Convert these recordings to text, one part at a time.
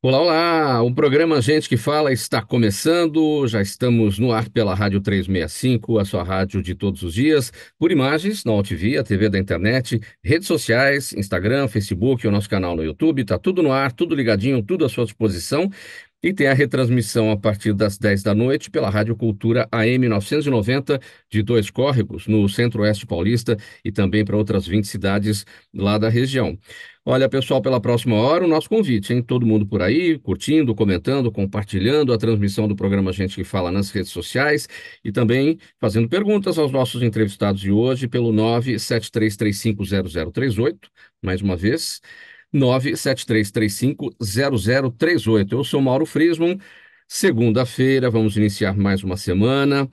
Olá, olá! O programa Gente que Fala está começando. Já estamos no ar pela Rádio 365, a sua rádio de todos os dias, por imagens na OTV, a TV da internet, redes sociais, Instagram, Facebook, o nosso canal no YouTube. Tá tudo no ar, tudo ligadinho, tudo à sua disposição. E tem a retransmissão a partir das 10 da noite pela Rádio Cultura AM 990 de Dois Córregos, no Centro-Oeste Paulista e também para outras 20 cidades lá da região. Olha, pessoal, pela próxima hora, o nosso convite, hein? Todo mundo por aí, curtindo, comentando, compartilhando a transmissão do programa Gente que Fala nas redes sociais e também fazendo perguntas aos nossos entrevistados de hoje pelo 973350038, mais uma vez, 973350038. Eu sou Mauro Friesman. Segunda-feira, vamos iniciar mais uma semana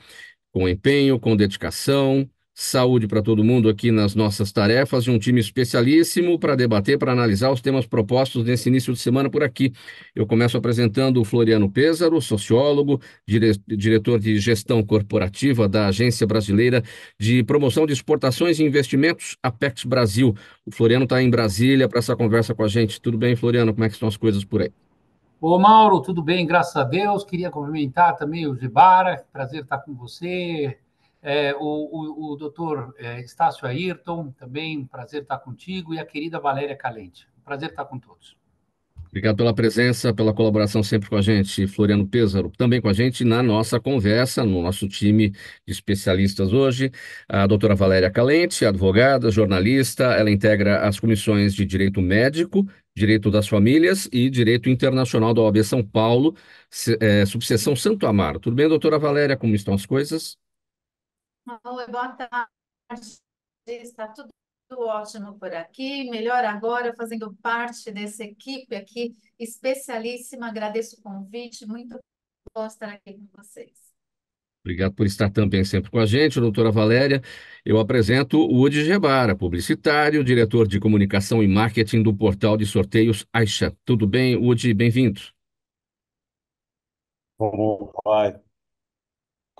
com empenho, com dedicação, saúde para todo mundo aqui nas nossas tarefas e um time especialíssimo para debater, para analisar os temas propostos nesse início de semana por aqui. Eu começo apresentando o Floriano Pêsaro, sociólogo, diretor de gestão corporativa da Agência Brasileira de Promoção de Exportações e Investimentos, Apex Brasil. O Floriano está em Brasília para essa conversa com a gente. Tudo bem, Floriano? Como é que estão as coisas por aí? Ô, Mauro, tudo bem? Graças a Deus. Queria cumprimentar também o Gibara. Prazer estar com você. O doutor Estácio Ayrton, também prazer estar contigo. E a querida Valéria Calente. Prazer estar com todos. Obrigado pela presença, pela colaboração sempre com a gente, Floriano Pêsaro, também com a gente na nossa conversa, no nosso time de especialistas hoje, a doutora Valéria Calente, advogada, jornalista, ela integra as comissões de Direito Médico, Direito das Famílias e Direito Internacional da OAB São Paulo, subseção Santo Amaro. Tudo bem, doutora Valéria, como estão as coisas? Oi, boa tarde. Está tudo ótimo por aqui. Melhor agora, fazendo parte dessa equipe aqui especialíssima. Agradeço o convite. Muito bom estar aqui com vocês. Obrigado por estar também sempre com a gente, doutora Valéria. Eu apresento o Udi Gebara, publicitário, diretor de comunicação e marketing do portal de sorteios Aixa. Tudo bem, Udi? Bem-vindo. Como vai?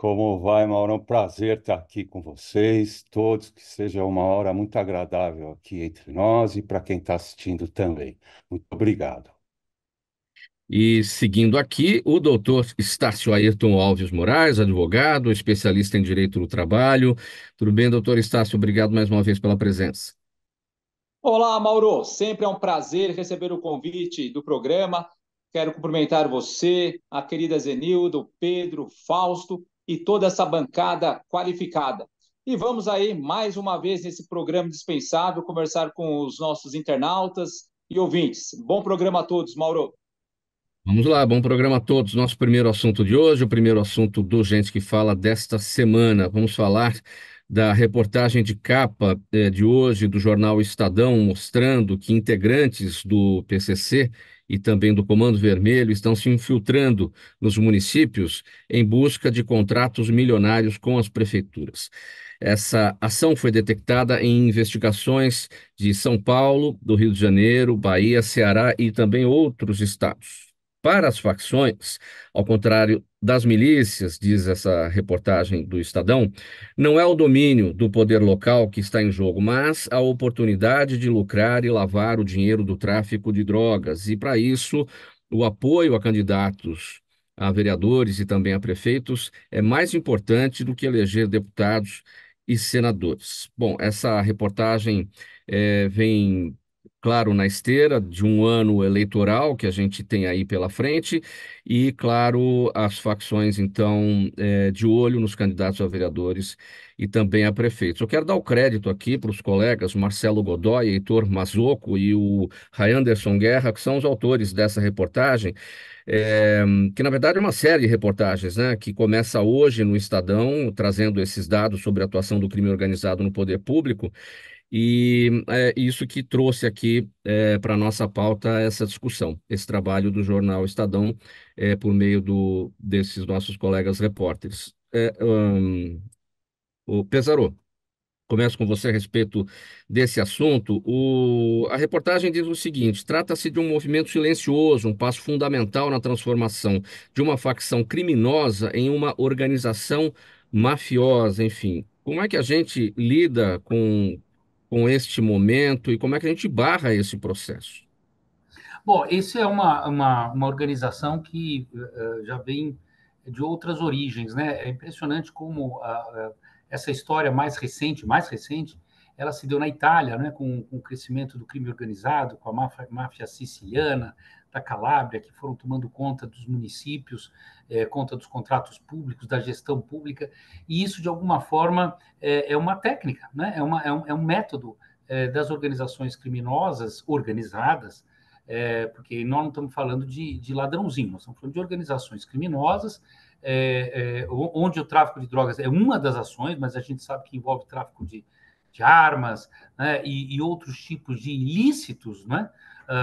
Como vai, Mauro? É um prazer estar aqui com vocês, todos, que seja uma hora muito agradável aqui entre nós e para quem está assistindo também. Muito obrigado. E seguindo aqui, o doutor Estácio Ayrton Alves Moraes, advogado, especialista em direito do trabalho. Tudo bem, doutor Estácio? Obrigado mais uma vez pela presença. Olá, Mauro. Sempre é um prazer receber o convite do programa. Quero cumprimentar você, a querida Zenilda, o Pedro, Fausto e toda essa bancada qualificada. E vamos aí, mais uma vez, nesse programa dispensável, conversar com os nossos internautas e ouvintes. Bom programa a todos, Mauro. Vamos lá, bom programa a todos. Nosso primeiro assunto de hoje, o primeiro assunto do Gente que Fala desta semana. Vamos falar da reportagem de capa de hoje do jornal Estadão, mostrando que integrantes do PCC e também do Comando Vermelho estão se infiltrando nos municípios em busca de contratos milionários com as prefeituras. Essa ação foi detectada em investigações de São Paulo, do Rio de Janeiro, Bahia, Ceará e também outros estados. Para as facções, ao contrário das milícias, diz essa reportagem do Estadão, não é o domínio do poder local que está em jogo, mas a oportunidade de lucrar e lavar o dinheiro do tráfico de drogas. E para isso, o apoio a candidatos a vereadores e também a prefeitos é mais importante do que eleger deputados e senadores. Bom, essa reportagem vem claro, na esteira de um ano eleitoral que a gente tem aí pela frente, e, claro, as facções, então, de olho nos candidatos a vereadores e também a prefeitos. Eu quero dar o crédito aqui para os colegas Marcelo Godoy, Heitor Mazocco e o Rayanderson Guerra, que são os autores dessa reportagem, que na verdade é uma série de reportagens, né, que começa hoje no Estadão, trazendo esses dados sobre a atuação do crime organizado no poder público, e é isso que trouxe aqui para a nossa pauta essa discussão, esse trabalho do jornal Estadão, por meio desses nossos colegas repórteres. O Pesarô, começo com você a respeito desse assunto. A reportagem diz o seguinte: trata-se de um movimento silencioso, um passo fundamental na transformação de uma facção criminosa em uma organização mafiosa, enfim. Como é que a gente lida com este momento e como é que a gente barra esse processo? Bom, esse é uma organização que já vem de outras origens, né? É impressionante como essa história mais recente, ela se deu na Itália, né? Com o crescimento do crime organizado, com a máfia siciliana, da Calábria, que foram tomando conta dos municípios, conta dos contratos públicos, da gestão pública, e isso, de alguma forma, é uma técnica, né? É um método das organizações criminosas organizadas, porque nós não estamos falando de ladrãozinho, nós estamos falando de organizações criminosas, onde o tráfico de drogas é uma das ações, mas a gente sabe que envolve tráfico de armas, né, e outros tipos de ilícitos, né,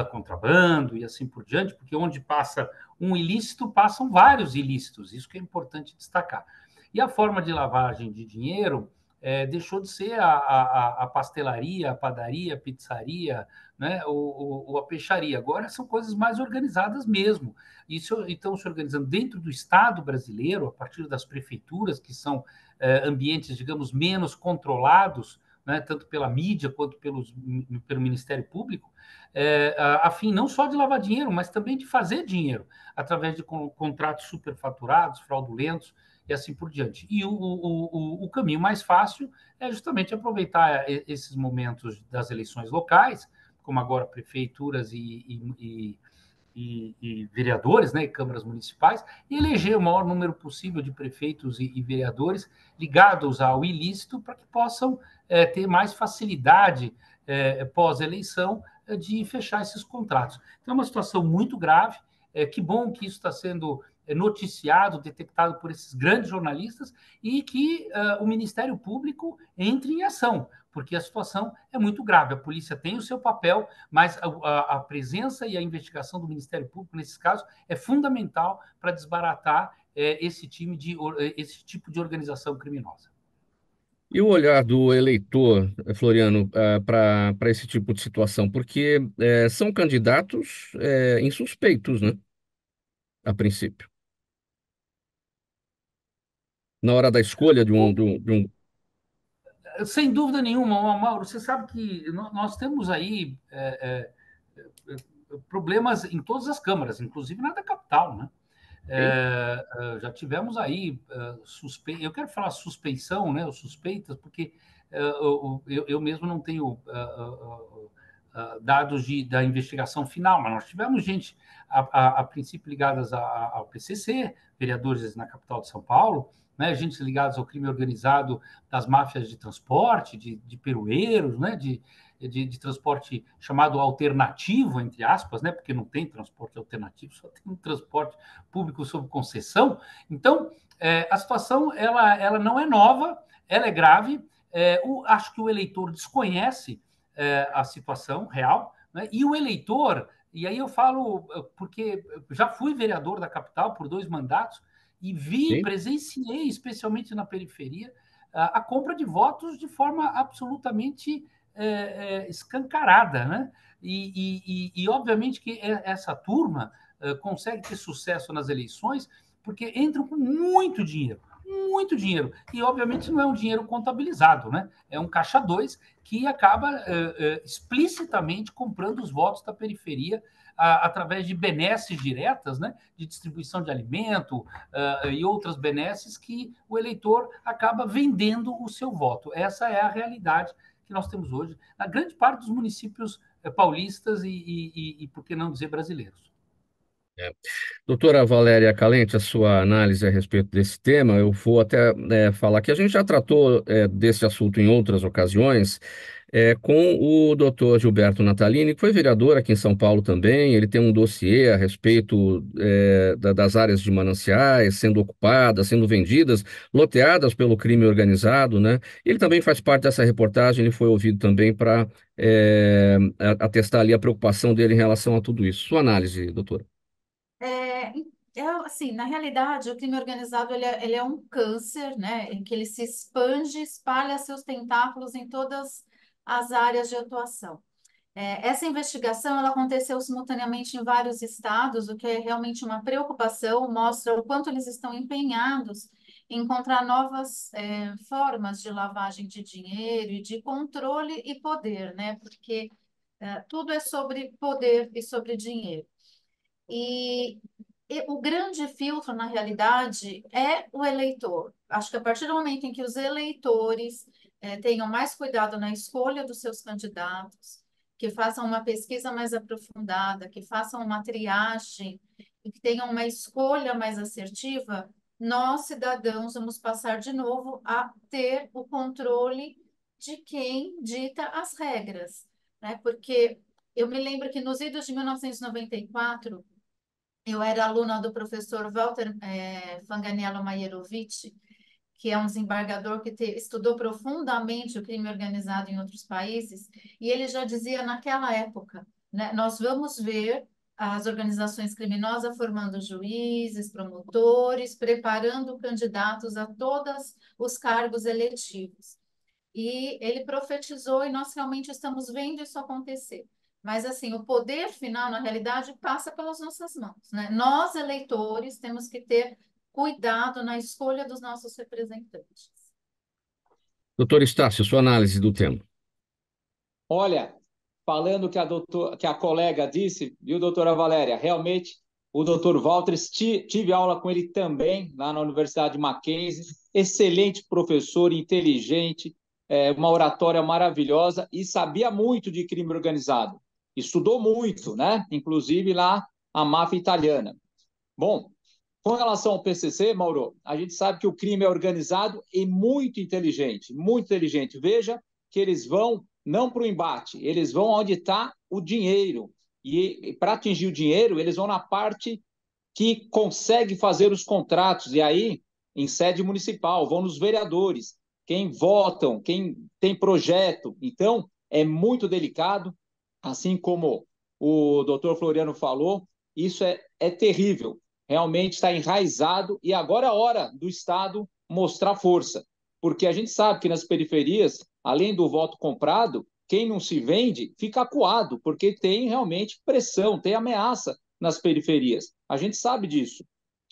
contrabando e assim por diante, porque onde passa um ilícito, passam vários ilícitos, isso que é importante destacar. E a forma de lavagem de dinheiro deixou de ser a pastelaria, a padaria, a pizzaria, né, ou a peixaria. Agora são coisas mais organizadas mesmo. Isso estão se organizando dentro do Estado brasileiro, a partir das prefeituras, que são ambientes, digamos, menos controlados, né, tanto pela mídia quanto pelo Ministério Público, a fim não só de lavar dinheiro, mas também de fazer dinheiro, através de contratos superfaturados, fraudulentos, e assim por diante. E o caminho mais fácil é justamente aproveitar esses momentos das eleições locais, como agora prefeituras e vereadores, né, e câmaras municipais, e eleger o maior número possível de prefeitos e vereadores ligados ao ilícito para que possam ter mais facilidade pós-eleição de fechar esses contratos. Então, é uma situação muito grave. Que bom que isso está sendo noticiado, detectado por esses grandes jornalistas e que o Ministério Público entre em ação, porque a situação é muito grave. A polícia tem o seu papel, mas a presença e a investigação do Ministério Público, nesses casos, é fundamental para desbaratar esse tipo de organização criminosa. E o olhar do eleitor, Floriano, para esse tipo de situação? Porque são candidatos insuspeitos, né? A princípio. Na hora da escolha de um. Sem dúvida nenhuma, Mauro, você sabe que nós temos aí problemas em todas as câmaras, inclusive na da capital, né? Já tivemos aí eu quero falar suspeição, né, ou suspeitas, porque eu mesmo não tenho dados da investigação final, mas nós tivemos gente, a princípio, ligadas ao PCC, vereadores na capital de São Paulo, né, gente ligados ao crime organizado das máfias de transporte, de perueiros, né, de transporte chamado alternativo, entre aspas, né, porque não tem transporte alternativo, só tem um transporte público sob concessão. Então, a situação ela não é nova, ela é grave. Acho que o eleitor desconhece a situação real, né, e o eleitor, e aí eu falo porque já fui vereador da capital por 2 mandatos e Sim. presenciei, especialmente na periferia, a compra de votos de forma absolutamente escancarada, né? Obviamente que essa turma consegue ter sucesso nas eleições porque entram com muito dinheiro. E, obviamente, não é um dinheiro contabilizado, né? É um caixa 2 que acaba explicitamente comprando os votos da periferia através de benesses diretas, né? De distribuição de alimento e outras benesses que o eleitor acaba vendendo o seu voto. Essa é a realidade que nós temos hoje na grande parte dos municípios paulistas e por que não dizer brasileiros. Doutora Valéria Calente, a sua análise a respeito desse tema, eu vou até falar que a gente já tratou desse assunto em outras ocasiões, com o doutor Gilberto Natalini, que foi vereador aqui em São Paulo também. Ele tem um dossiê a respeito das áreas de mananciais sendo ocupadas, sendo vendidas, loteadas pelo crime organizado, né? Ele também faz parte dessa reportagem, ele foi ouvido também para atestar ali a preocupação dele em relação a tudo isso. Sua análise, doutora. Assim, na realidade, o crime organizado ele é um câncer, né, em que ele se expande, espalha seus tentáculos em todas as áreas de atuação. Essa investigação ela aconteceu simultaneamente em vários estados, o que é realmente uma preocupação, mostra o quanto eles estão empenhados em encontrar novas formas de lavagem de dinheiro e de controle e poder, né, porque Tudo é sobre poder e sobre dinheiro. E, e o grande filtro, na realidade, é o eleitor. Acho que a partir do momento em que os eleitores tenham mais cuidado na escolha dos seus candidatos, que façam uma pesquisa mais aprofundada, que façam uma triagem e que tenham uma escolha mais assertiva, nós, cidadãos, vamos passar de novo a ter o controle de quem dita as regras, né? Porque eu me lembro que nos idos de 1994, eu era aluna do professor Walter Fanganiello Maierovic, que é um desembargador que estudou profundamente o crime organizado em outros países, e ele já dizia naquela época, né, nós vamos ver as organizações criminosas formando juízes, promotores, preparando candidatos a todos os cargos eletivos. E ele profetizou e nós realmente estamos vendo isso acontecer. Mas, assim, o poder final, na realidade, passa pelas nossas mãos, né? Nós, eleitores, temos que ter cuidado na escolha dos nossos representantes. Doutor Estácio, sua análise do tema. Olha, falando que a colega disse, viu, doutora Valéria? Realmente, o doutor Walter, tive aula com ele também lá na Universidade Mackenzie. Excelente professor, inteligente, uma oratória maravilhosa e sabia muito de crime organizado. Estudou muito, né? Inclusive lá a máfia italiana. Bom, com relação ao PCC, Mauro, a gente sabe que o crime é organizado e muito inteligente, muito inteligente. Veja que eles vão não para o embate, eles vão onde está o dinheiro. E para atingir o dinheiro, eles vão na parte que consegue fazer os contratos. E aí, em sede municipal, vão nos vereadores, quem votam, quem tem projeto. Então, é muito delicado, assim como o doutor Floriano falou, isso é terrível. Realmente está enraizado e agora é a hora do Estado mostrar força. Porque a gente sabe que nas periferias, além do voto comprado, quem não se vende fica acuado, porque tem realmente pressão, tem ameaça nas periferias. A gente sabe disso.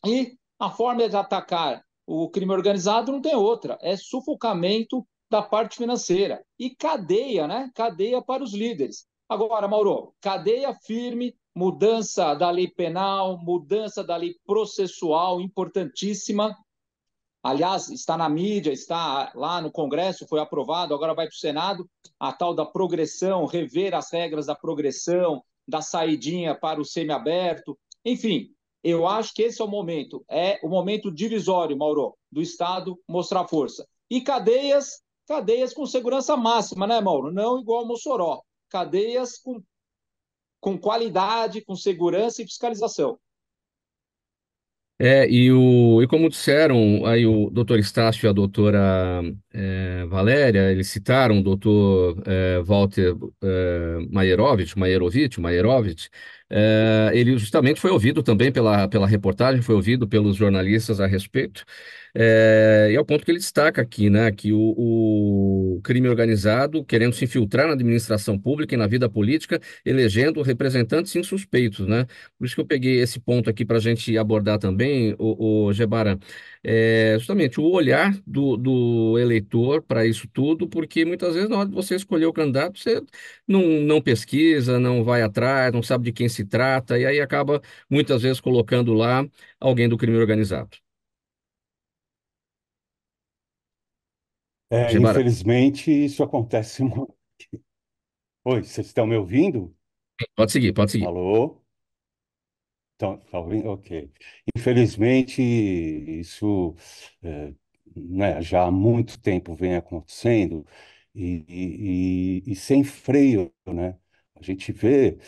E a forma de atacar o crime organizado não tem outra, é sufocamento da parte financeira e cadeia, né? Cadeia para os líderes. Agora, Mauro, cadeia firme, mudança da lei penal, mudança da lei processual, importantíssima. Aliás, está na mídia, está lá no Congresso, foi aprovado, agora vai para o Senado, a tal da progressão, rever as regras da progressão, da saidinha para o semiaberto. Enfim, eu acho que esse é o momento divisório, Mauro, do Estado mostrar força. E cadeias com segurança máxima, né, Mauro? Não igual Mossoró. Cadeias com qualidade, com segurança e fiscalização. E como disseram aí o doutor Estácio e a doutora Valéria, eles citaram o doutor Walter Maierovic, ele justamente foi ouvido também pela reportagem, foi ouvido pelos jornalistas a respeito, e é o ponto que ele destaca aqui, né, que o crime organizado, querendo se infiltrar na administração pública e na vida política, elegendo representantes insuspeitos, né? Por isso que eu peguei esse ponto aqui para a gente abordar também, o Gebara, justamente o olhar do eleitor para isso tudo, porque muitas vezes na hora de você escolher o candidato, você não pesquisa, não vai atrás, não sabe de quem se trata, e aí acaba muitas vezes colocando lá alguém do crime organizado. Gebara, Infelizmente, isso acontece muito. Oi, vocês estão me ouvindo? pode seguir, pode seguir. Alô? Tá ouvindo? Ok. Infelizmente, isso né, já há muito tempo vem acontecendo e sem freio, né? A gente vê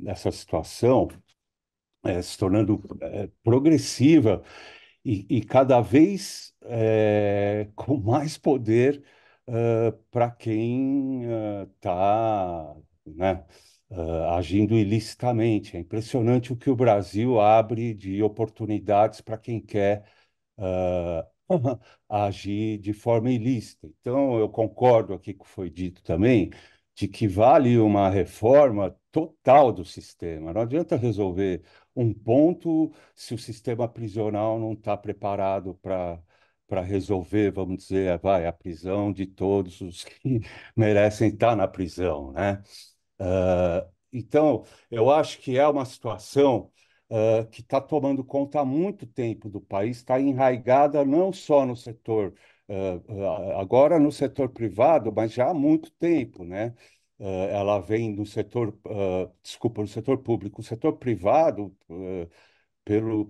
essa situação se tornando progressiva e cada vez com mais poder para quem está, né, agindo ilicitamente. É impressionante o que o Brasil abre de oportunidades para quem quer ah, agir de forma ilícita. Então, eu concordo aqui com o que foi dito também, de que vale uma reforma total do sistema. Não adianta resolver um ponto se o sistema prisional não está preparado para resolver, vamos dizer, a prisão de todos os que merecem estar na prisão, né? Então, eu acho que é uma situação que está tomando conta há muito tempo do país, está enraizada não só no setor, agora no setor privado, mas já há muito tempo, né? Ela vem no setor, desculpa, no setor público. O setor privado,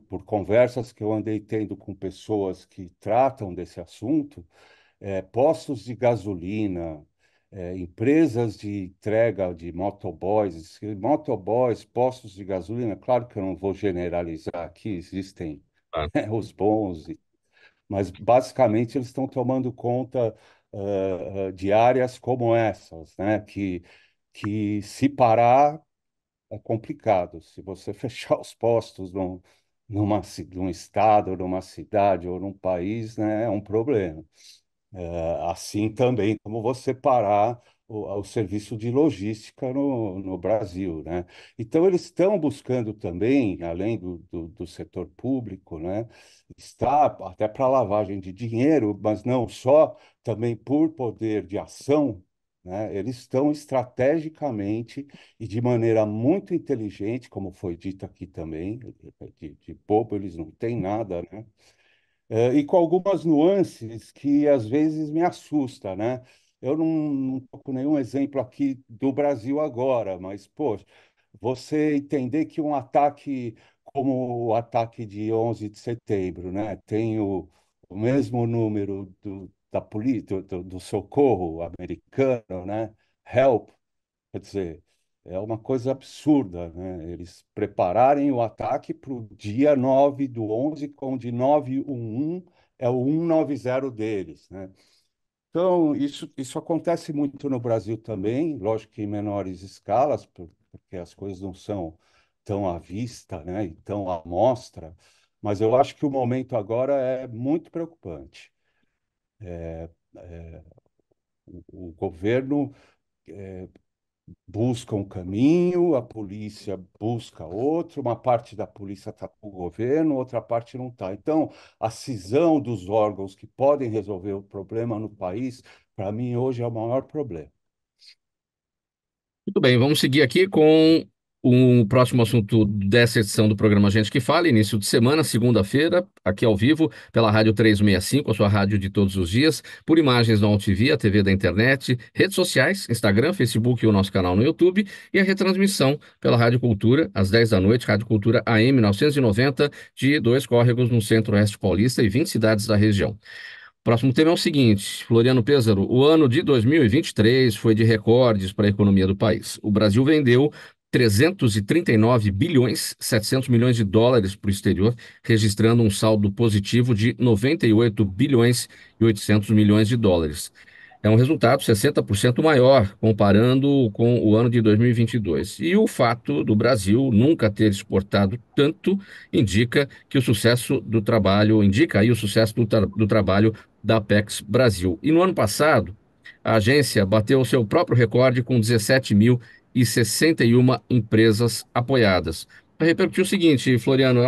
por conversas que eu andei tendo com pessoas que tratam desse assunto, postos de gasolina, empresas de entrega de motoboys, postos de gasolina. Claro que eu não vou generalizar aqui, existem Tá. os bons, mas basicamente eles estão tomando conta de áreas como essas, né? Que se parar é complicado. Se você fechar os postos num estado, numa cidade ou num país, né, é um problema. Assim também como você parar o serviço de logística no Brasil, né? Então, eles estão buscando também, além do setor público, né? Está até para lavagem de dinheiro, mas não só, também por poder de ação, né? Eles estão estrategicamente e de maneira muito inteligente, como foi dito aqui também, de bobo eles não têm nada, né? E com algumas nuances que às vezes me assusta, né? Eu não tô com nenhum exemplo aqui do Brasil agora, mas, poxa, você entender que um ataque como o ataque de 11 de setembro, né, tem o mesmo número do socorro americano, né? Help, quer dizer, é uma coisa absurda, né? Eles prepararem o ataque para o dia 9 do 11, onde 911 é o 190 deles, né? Então, isso acontece muito no Brasil também, lógico que em menores escalas, porque as coisas não são tão à vista, né? E tão à mostra, mas eu acho que o momento agora é muito preocupante. O governo busca um caminho, a polícia busca outro, uma parte da polícia está com o governo, outra parte não está. Então, a cisão dos órgãos que podem resolver o problema no país, para mim, hoje é o maior problema. Muito bem, vamos seguir aqui com o próximo assunto dessa edição do programa Gente que Fala, início de semana, segunda-feira, aqui ao vivo, pela Rádio 365, a sua rádio de todos os dias, por imagens da TV, a TV da internet, redes sociais, Instagram, Facebook e o nosso canal no YouTube, e a retransmissão pela Rádio Cultura, às 10 da noite, Rádio Cultura AM 990, de Dois Córregos, no Centro-Oeste Paulista e 20 cidades da região. Próximo tema é o seguinte, Floriano Pêssaro, o ano de 2023 foi de recordes para a economia do país. O Brasil vendeu 339 bilhões 700 milhões de dólares para o exterior, registrando um saldo positivo de 98 bilhões e 800 milhões de dólares. É um resultado 60% maior comparando com o ano de 2022. E o fato do Brasil nunca ter exportado tanto indica aí o sucesso do trabalho da Apex Brasil. E no ano passado, a agência bateu o seu próprio recorde com 17.061 empresas apoiadas. Para repercutir o seguinte, Floriano,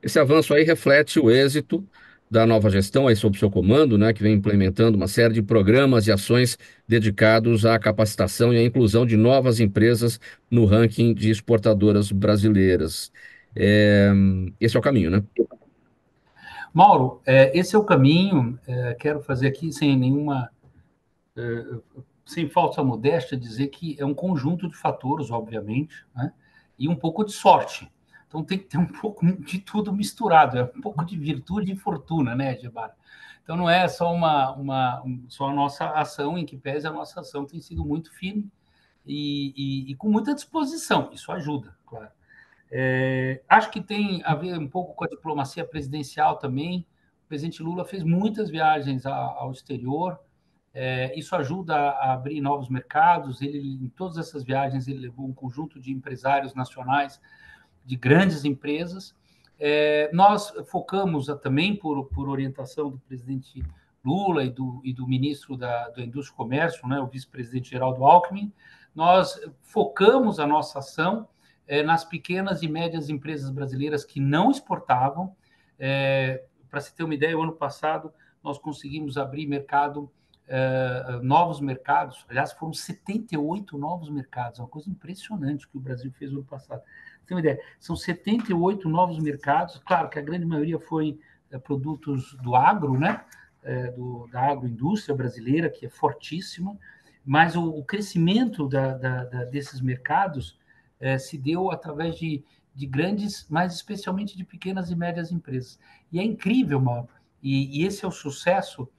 esse avanço aí reflete o êxito da nova gestão aí sob seu comando, né, que vem implementando uma série de programas e ações dedicados à capacitação e à inclusão de novas empresas no ranking de exportadoras brasileiras. É, esse é o caminho, né? Mauro, esse é o caminho. Quero fazer aqui sem falsa modéstia, dizer que é um conjunto de fatores, obviamente, né? E um pouco de sorte. Então tem que ter um pouco de tudo misturado, é um pouco de virtude e fortuna, né, Gebara? Então não é só só a nossa ação, em que pese a nossa ação tem sido muito firme e com muita disposição. Isso ajuda, claro. Acho que tem a ver um pouco com a diplomacia presidencial também. O presidente Lula fez muitas viagens ao exterior. Isso ajuda a abrir novos mercados. Em todas essas viagens, ele levou um conjunto de empresários nacionais, de grandes empresas. Nós focamos também, por orientação do presidente Lula e do ministro da Indústria e Comércio, né, o vice-presidente Geraldo Alckmin, nós focamos a nossa ação nas pequenas e médias empresas brasileiras que não exportavam. Para se ter uma ideia, o ano passado nós conseguimos abrir mercado novos mercados. Aliás, foram 78 novos mercados, uma coisa impressionante que o Brasil fez no ano passado. Você tem uma ideia? São 78 novos mercados, claro que a grande maioria foi produtos do agro, né? Da agroindústria brasileira, que é fortíssima, mas o crescimento desses mercados se deu através de grandes, mas especialmente de pequenas e médias empresas. E é incrível, Mauro, e esse é o sucesso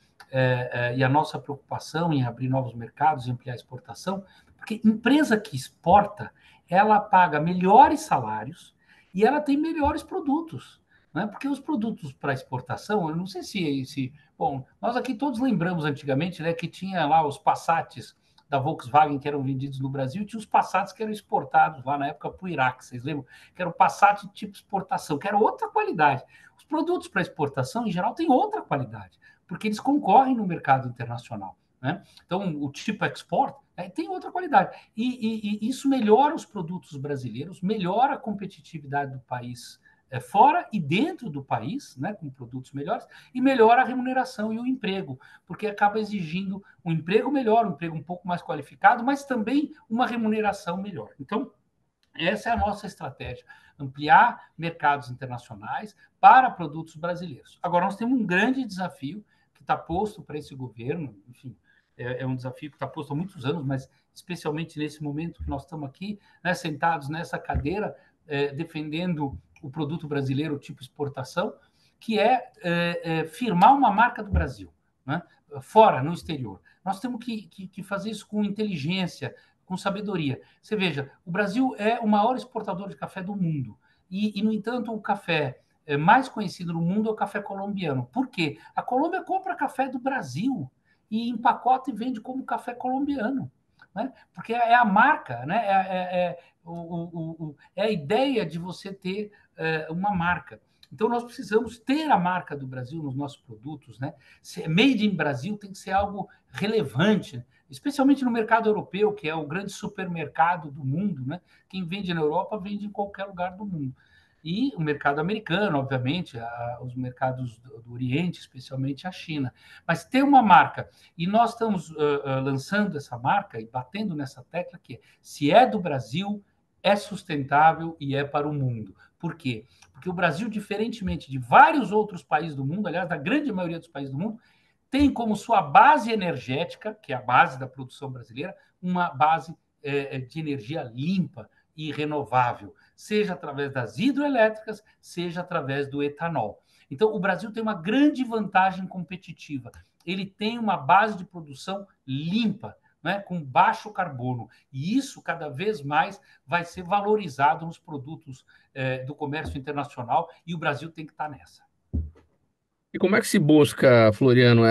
e a nossa preocupação em abrir novos mercados, em ampliar a exportação, porque empresa que exporta, ela paga melhores salários e ela tem melhores produtos. Né? Porque os produtos para exportação, eu não sei se. Bom, nós aqui todos lembramos antigamente, né, que tinha lá os Passats da Volkswagen que eram vendidos no Brasil e tinha os Passats que eram exportados lá na época para o Iraque. Vocês lembram? Que era o Passat tipo exportação, que era outra qualidade. Os produtos para exportação, em geral, têm outra qualidade, porque eles concorrem no mercado internacional. Né? Então, o tipo export tem outra qualidade. E isso melhora os produtos brasileiros, melhora a competitividade do país fora e dentro do país, né, com produtos melhores, e melhora a remuneração e o emprego, porque acaba exigindo um emprego melhor, um emprego um pouco mais qualificado, mas também uma remuneração melhor. Então, essa é a nossa estratégia, ampliar mercados internacionais para produtos brasileiros. Agora, nós temos um grande desafio que está posto para esse governo, enfim, é um desafio que está posto há muitos anos, mas especialmente nesse momento que nós estamos aqui, né, sentados nessa cadeira, defendendo o produto brasileiro tipo exportação, que é firmar uma marca do Brasil, né, fora, no exterior. Nós temos que fazer isso com inteligência, com sabedoria. Você veja, o Brasil é o maior exportador de café do mundo. No entanto, o café mais conhecido no mundo é o café colombiano. Por quê? A Colômbia compra café do Brasil e empacota e vende como café colombiano. Né? Porque é a marca, né? É a ideia de você ter uma marca. Então, nós precisamos ter a marca do Brasil nos nossos produtos. Né? Made in Brasil tem que ser algo relevante, especialmente no mercado europeu, que é o grande supermercado do mundo. Né? Quem vende na Europa vende em qualquer lugar do mundo. E o mercado americano, obviamente, os mercados do Oriente, especialmente a China. Mas ter uma marca, e nós estamos lançando essa marca e batendo nessa tecla que se é do Brasil, é sustentável e é para o mundo. Por quê? Porque o Brasil, diferentemente de vários outros países do mundo, aliás, da grande maioria dos países do mundo, tem como sua base energética, que é a base da produção brasileira, uma base de energia limpa e renovável, seja através das hidroelétricas, seja através do etanol. Então, o Brasil tem uma grande vantagem competitiva. Ele tem uma base de produção limpa, né, com baixo carbono. E isso, cada vez mais, vai ser valorizado nos produtos do comércio internacional, e o Brasil tem que estar nessa. E como é que se busca, Floriano,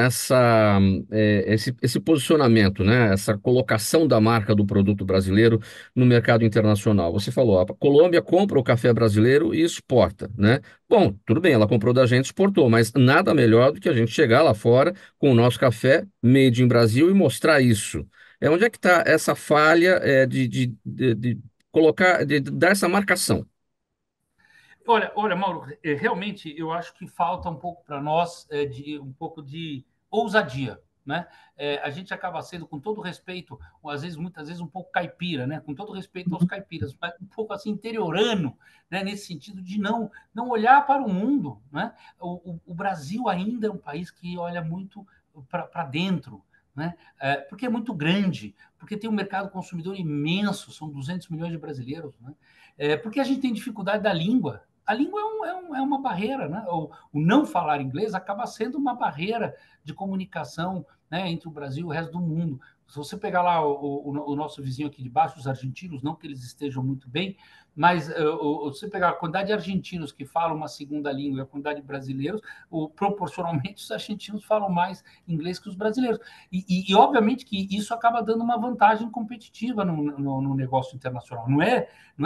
esse posicionamento, né? Essa colocação da marca do produto brasileiro no mercado internacional? Você falou, a Colômbia compra o café brasileiro e exporta, né? Bom, tudo bem, ela comprou da gente, exportou, mas nada melhor do que a gente chegar lá fora com o nosso café made in Brasil e mostrar isso. Onde é que está essa falha de colocar, de dar essa marcação? Olha, Mauro, realmente eu acho que falta um pouco para nós um pouco de ousadia, né? A gente acaba sendo, com todo respeito, às vezes, muitas vezes, um pouco caipira, né? Com todo respeito aos caipiras, mas um pouco assim interiorano, né? Nesse sentido de não olhar para o mundo, né? O Brasil ainda é um país que olha muito para dentro. Né? Porque é muito grande, porque tem um mercado consumidor imenso, são 200 milhões de brasileiros, né? Porque a gente tem dificuldade da língua. A língua é uma barreira, né? O não falar inglês acaba sendo uma barreira de comunicação, né, entre o Brasil e o resto do mundo. Se você pegar lá o nosso vizinho aqui de baixo, os argentinos, não que eles estejam muito bem, mas se você pegar a quantidade de argentinos que falam uma segunda língua e a quantidade de brasileiros, proporcionalmente os argentinos falam mais inglês que os brasileiros. E obviamente que isso acaba dando uma vantagem competitiva no negócio internacional. Não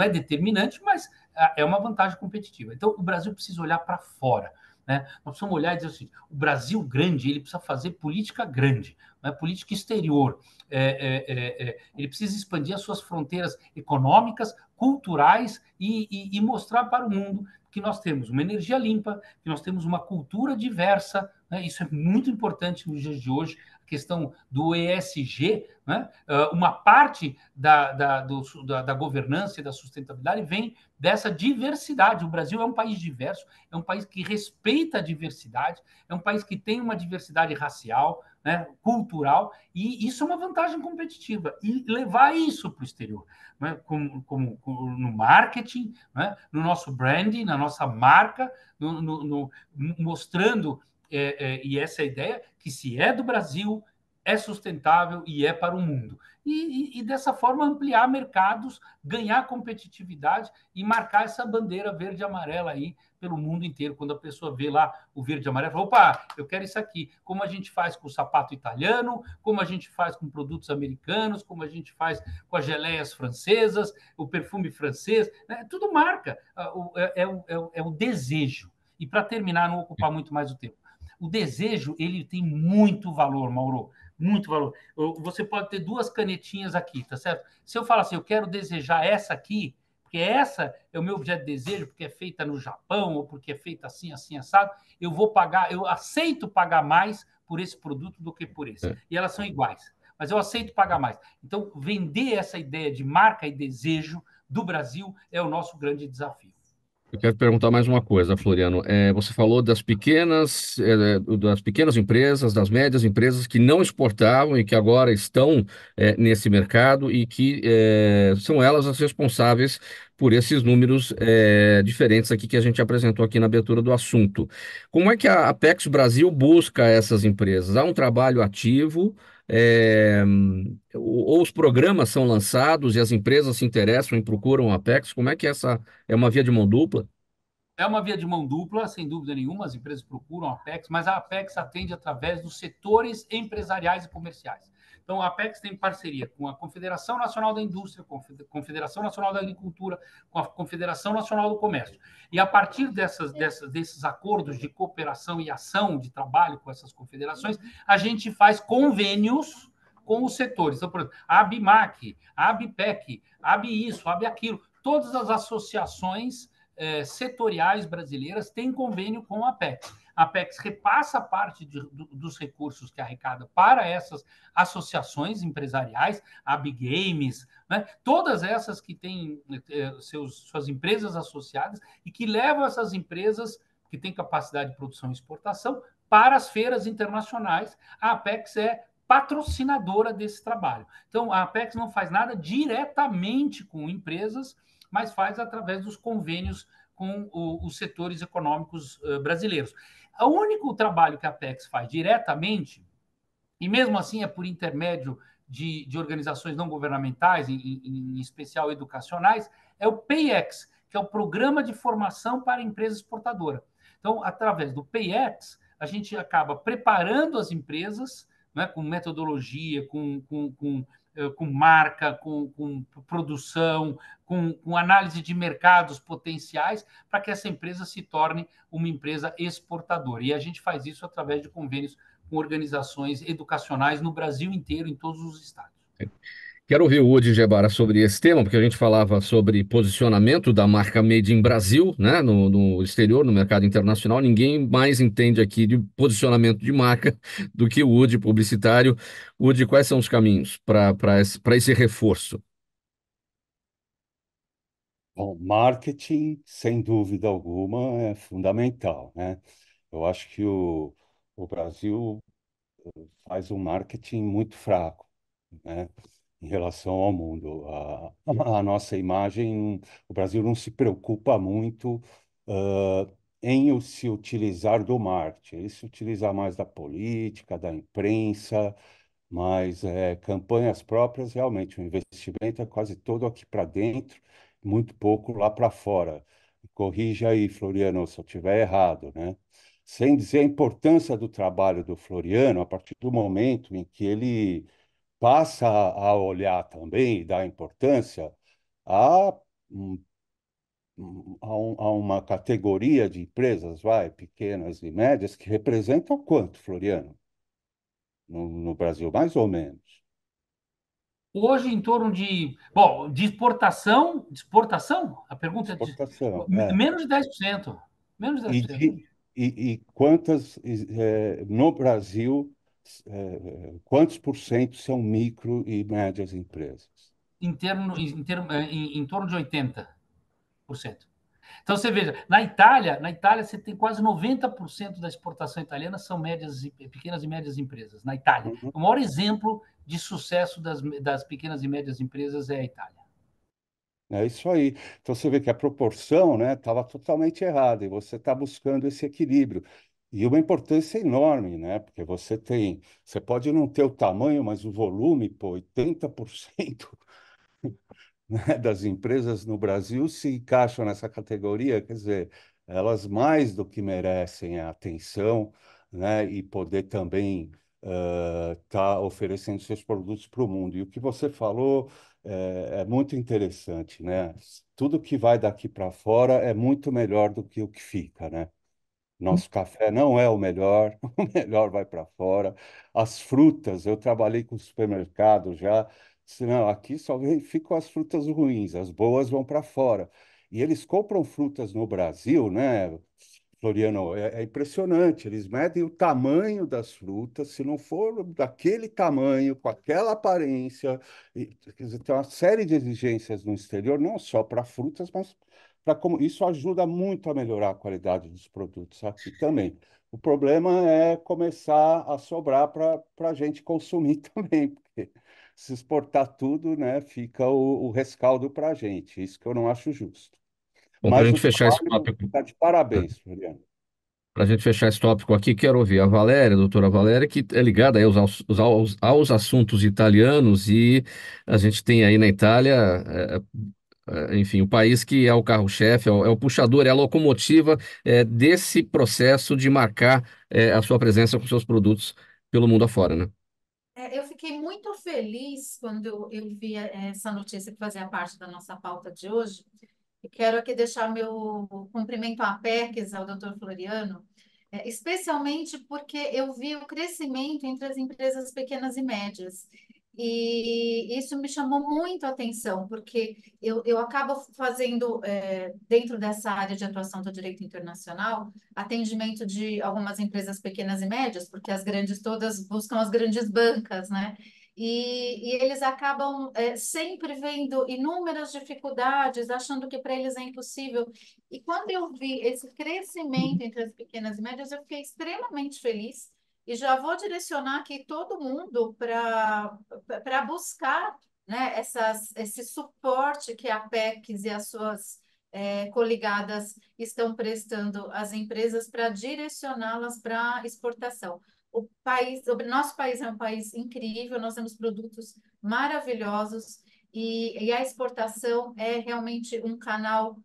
é determinante, mas é uma vantagem competitiva. Então, o Brasil precisa olhar para fora. Né? Nós precisamos olhar e dizer assim, o Brasil grande, ele precisa fazer política grande, né? Política exterior. Ele precisa expandir as suas fronteiras econômicas, culturais e mostrar para o mundo que nós temos uma energia limpa, que nós temos uma cultura diversa, né? Isso é muito importante nos dias de hoje, a questão do ESG, né? Uma parte da governança e da sustentabilidade vem dessa diversidade. O Brasil é um país diverso, é um país que respeita a diversidade, é um país que tem uma diversidade racial, né, cultural, e isso é uma vantagem competitiva. E levar isso para o exterior, né, no marketing, né, no nosso branding, na nossa marca, mostrando, e essa é a ideia, que se é do Brasil, é sustentável e é para o mundo. E dessa forma ampliar mercados, ganhar competitividade e marcar essa bandeira verde e amarela aí pelo mundo inteiro. Quando a pessoa vê lá o verde e amarelo, fala, opa, eu quero isso aqui. Como a gente faz com o sapato italiano, como a gente faz com produtos americanos, como a gente faz com as geleias francesas, o perfume francês, né? Tudo marca. É o desejo. E para terminar, não ocupar muito mais o tempo. O desejo, ele tem muito valor, Mauro, muito valor. Você pode ter duas canetinhas aqui, tá certo? Se eu falar assim, eu quero desejar essa aqui, porque essa é o meu objeto de desejo, porque é feita no Japão, ou porque é feita assim, assim, assado, eu vou pagar, eu aceito pagar mais por esse produto do que por esse. E elas são iguais, mas eu aceito pagar mais. Então, vender essa ideia de marca e desejo do Brasil é o nosso grande desafio. Eu quero perguntar mais uma coisa, Floriano. Você falou das pequenas empresas, das médias empresas que não exportavam e que agora estão nesse mercado e que são elas as responsáveis por esses números diferentes aqui que a gente apresentou aqui na abertura do assunto. Como é que a Apex Brasil busca essas empresas? Há um trabalho ativo? É, ou os programas são lançados e as empresas se interessam e procuram a Apex? Como é que essa é uma via de mão dupla? É uma via de mão dupla, sem dúvida nenhuma, as empresas procuram a Apex, mas a Apex atende através dos setores empresariais e comerciais. Então, a Apex tem parceria com a Confederação Nacional da Indústria, com a Confederação Nacional da Agricultura, com a Confederação Nacional do Comércio. E a partir desses acordos de cooperação e ação de trabalho com essas confederações, a gente faz convênios com os setores. Então, por exemplo, a ABMAC, a ABPEC, a AB isso, a AB aquilo, todas as associações setoriais brasileiras têm convênio com a Apex. A Apex repassa parte dos recursos que arrecada para essas associações empresariais, a Big Games, né? Todas essas que têm suas empresas associadas e que levam essas empresas que têm capacidade de produção e exportação para as feiras internacionais. A Apex é patrocinadora desse trabalho. Então, a Apex não faz nada diretamente com empresas, mas faz através dos convênios com os setores econômicos brasileiros. O único trabalho que a Apex faz diretamente, e mesmo assim é por intermédio de organizações não governamentais, em especial educacionais, é o PayEx, que é o Programa de Formação para Empresa Exportadora. Então, através do PayEx, a gente acaba preparando as empresas, né, com metodologia, com marca, com produção, com análise de mercados potenciais, para que essa empresa se torne uma empresa exportadora. E a gente faz isso através de convênios com organizações educacionais no Brasil inteiro, em todos os estados. Quero ouvir o Woody Gebara sobre esse tema, porque a gente falava sobre posicionamento da marca Made in Brasil, né, no exterior, no mercado internacional. Ninguém mais entende aqui de posicionamento de marca do que o Woody, publicitário. Woody, quais são os caminhos para esse reforço? Bom, marketing, sem dúvida alguma, é fundamental, né? Eu acho que o Brasil faz um marketing muito fraco, né, em relação ao mundo. A nossa imagem, o Brasil não se preocupa muito em se utilizar do marketing. Ele se utiliza mais da política, da imprensa, mas campanhas próprias, realmente, o investimento é quase todo aqui para dentro, muito pouco lá para fora. Corrija aí, Floriano, se eu estiver errado, né? Sem dizer a importância do trabalho do Floriano, a partir do momento em que ele passa a olhar também e dar importância a, um- a uma categoria de empresas, pequenas e médias, que representam quanto, Floriano? No Brasil, mais ou menos. Hoje, em torno de... Bom, de exportação, a pergunta Exportação, é menos de 10%. Menos de E, 10%. e quantas, no Brasil, quantos por cento são micro e médias empresas? Em torno de 80%. Então, você veja, na Itália você tem quase 90% da exportação italiana são pequenas e médias empresas, na Itália. Uhum. O maior exemplo de sucesso das pequenas e médias empresas é a Itália. É isso aí. Então você vê que a proporção, né, estava totalmente errada e você está buscando esse equilíbrio. E uma importância enorme, né? Porque você pode não ter o tamanho, mas o volume, pô, 80% né, das empresas no Brasil se encaixam nessa categoria, quer dizer, elas mais do que merecem a atenção, né, e poder também estar oferecendo seus produtos para o mundo. E o que você falou é muito interessante, né? Tudo que vai daqui para fora é muito melhor do que o que fica, né? Nosso café não é o melhor, o melhor vai para fora. As frutas, eu trabalhei com supermercado já, disse, não, aqui ficam as frutas ruins, as boas vão para fora. E eles compram frutas no Brasil, né, Floriano? É impressionante. Eles medem o tamanho das frutas, se não for daquele tamanho, com aquela aparência. Quer dizer, tem uma série de exigências no exterior, não só para frutas, mas como isso ajuda muito a melhorar a qualidade dos produtos aqui também. O problema é começar a sobrar para a gente consumir também, porque se exportar tudo, né, fica o rescaldo para a gente. Isso que eu não acho justo. Bom, para a Mas gente o fechar esse trabalho tópico, está de parabéns, Floriano. para a gente fechar esse tópico aqui, quero ouvir a Valéria, a doutora Valéria, que é ligada aí aos assuntos italianos, e a gente tem aí na Itália, enfim, o país que é o carro-chefe, é o puxador, é a locomotiva desse processo de marcar a sua presença com seus produtos pelo mundo afora, né? Eu fiquei muito feliz quando eu vi essa notícia que fazia parte da nossa pauta de hoje. E quero aqui deixar meu cumprimento à PECs, ao doutor Floriano, especialmente porque eu vi o crescimento entre as empresas pequenas e médias. E isso me chamou muito a atenção, porque eu acabo fazendo, dentro dessa área de atuação do direito internacional, atendimento de algumas empresas pequenas e médias, porque as grandes todas buscam as grandes bancas, né? E eles acabam sempre vendo inúmeras dificuldades, achando que para eles é impossível. E quando eu vi esse crescimento entre as pequenas e médias, eu fiquei extremamente feliz. E já vou direcionar aqui todo mundo para buscar, né, esse suporte que a PECs e as suas coligadas estão prestando às empresas para direcioná-las para exportação. O nosso país é um país incrível, nós temos produtos maravilhosos e a exportação é realmente um canal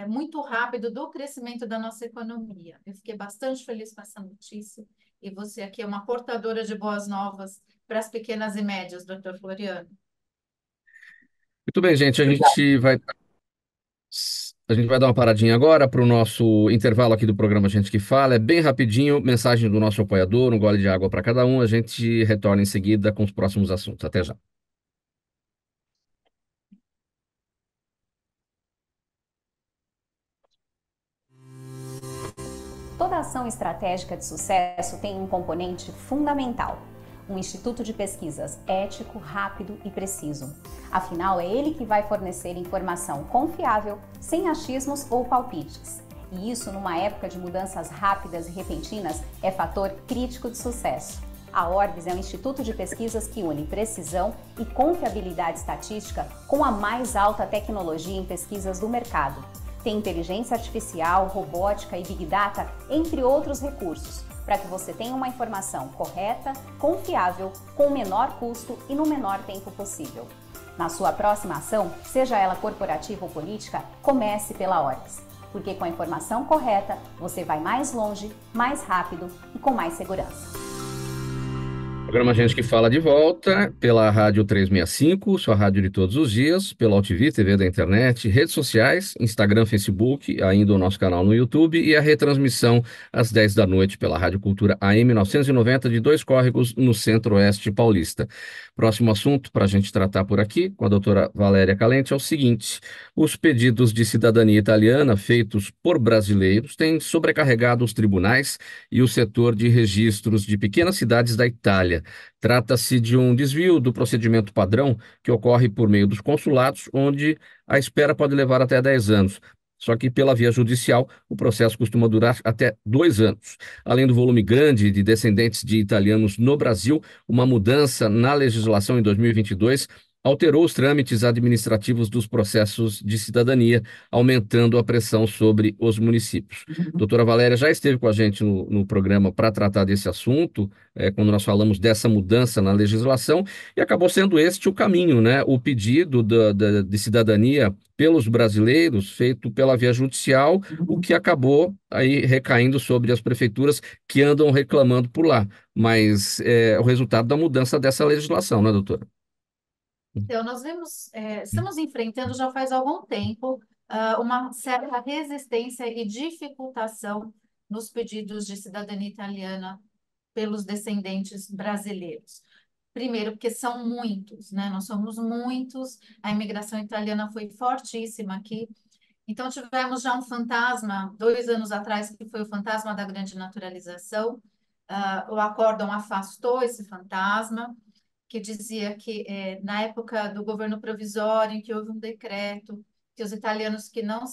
muito rápido do crescimento da nossa economia. Eu fiquei bastante feliz com essa notícia e você aqui é uma portadora de boas novas para as pequenas e médias, doutor Floriano. Muito bem, gente, a gente vai dar uma paradinha agora para o nosso intervalo aqui do programa Gente que Fala. É bem rapidinho, mensagem do nosso apoiador, um gole de água para cada um. A gente retorna em seguida com os próximos assuntos. Até já. Toda ação estratégica de sucesso tem um componente fundamental: um instituto de pesquisas ético, rápido e preciso. Afinal, é ele que vai fornecer informação confiável, sem achismos ou palpites. E isso, numa época de mudanças rápidas e repentinas, é fator crítico de sucesso. A Orbis é um instituto de pesquisas que une precisão e confiabilidade estatística com a mais alta tecnologia em pesquisas do mercado. Tem inteligência artificial, robótica e Big Data, entre outros recursos, para que você tenha uma informação correta, confiável, com o menor custo e no menor tempo possível. Na sua próxima ação, seja ela corporativa ou política, comece pela Orbis, porque com a informação correta, você vai mais longe, mais rápido e com mais segurança. Programa Gente que Fala de volta pela Rádio 365, sua rádio de todos os dias, pela UTV, TV da internet, redes sociais, Instagram, Facebook, ainda o nosso canal no YouTube e a retransmissão às 10 da noite pela Rádio Cultura AM 990 de Dois Córregos, no Centro-Oeste paulista. Próximo assunto para a gente tratar por aqui com a doutora Valéria Calente é o seguinte: os pedidos de cidadania italiana feitos por brasileiros têm sobrecarregado os tribunais e o setor de registros de pequenas cidades da Itália. Trata-se de um desvio do procedimento padrão que ocorre por meio dos consulados, onde a espera pode levar até 10 anos. Só que pela via judicial, o processo costuma durar até 2 anos. Além do volume grande de descendentes de italianos no Brasil, uma mudança na legislação em 2022 alterou os trâmites administrativos dos processos de cidadania, aumentando a pressão sobre os municípios. Doutora Valéria já esteve com a gente no programa para tratar desse assunto, quando nós falamos dessa mudança na legislação, e acabou sendo este o caminho, né? O pedido de cidadania pelos brasileiros, feito pela via judicial, o que acabou aí recaindo sobre as prefeituras que andam reclamando por lá. Mas é o resultado da mudança dessa legislação, né, doutora? Então, nós vemos, estamos enfrentando já faz algum tempo uma certa resistência e dificultação nos pedidos de cidadania italiana pelos descendentes brasileiros. Primeiro, porque são muitos, né? Nós somos muitos, a imigração italiana foi fortíssima aqui. Então, tivemos já um fantasma, 2 anos atrás, que foi o fantasma da grande naturalização. O acórdão afastou esse fantasma, que dizia que na época do governo provisório, em que houve um decreto, que os italianos que não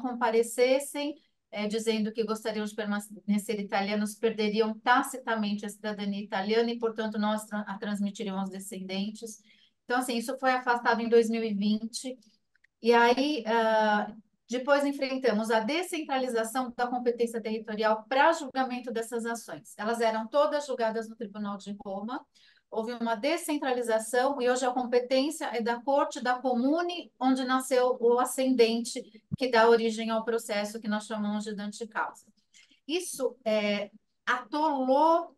comparecessem, dizendo que gostariam de permanecer italianos, perderiam tacitamente a cidadania italiana e, portanto, não a transmitiriam aos descendentes. Então, assim, isso foi afastado em 2020. E aí, depois enfrentamos a descentralização da competência territorial para julgamento dessas ações. Elas eram todas julgadas no Tribunal de Roma. Houve uma descentralização e hoje a competência é da Corte da Comune, onde nasceu o ascendente que dá origem ao processo que nós chamamos de dante causa. Isso atolou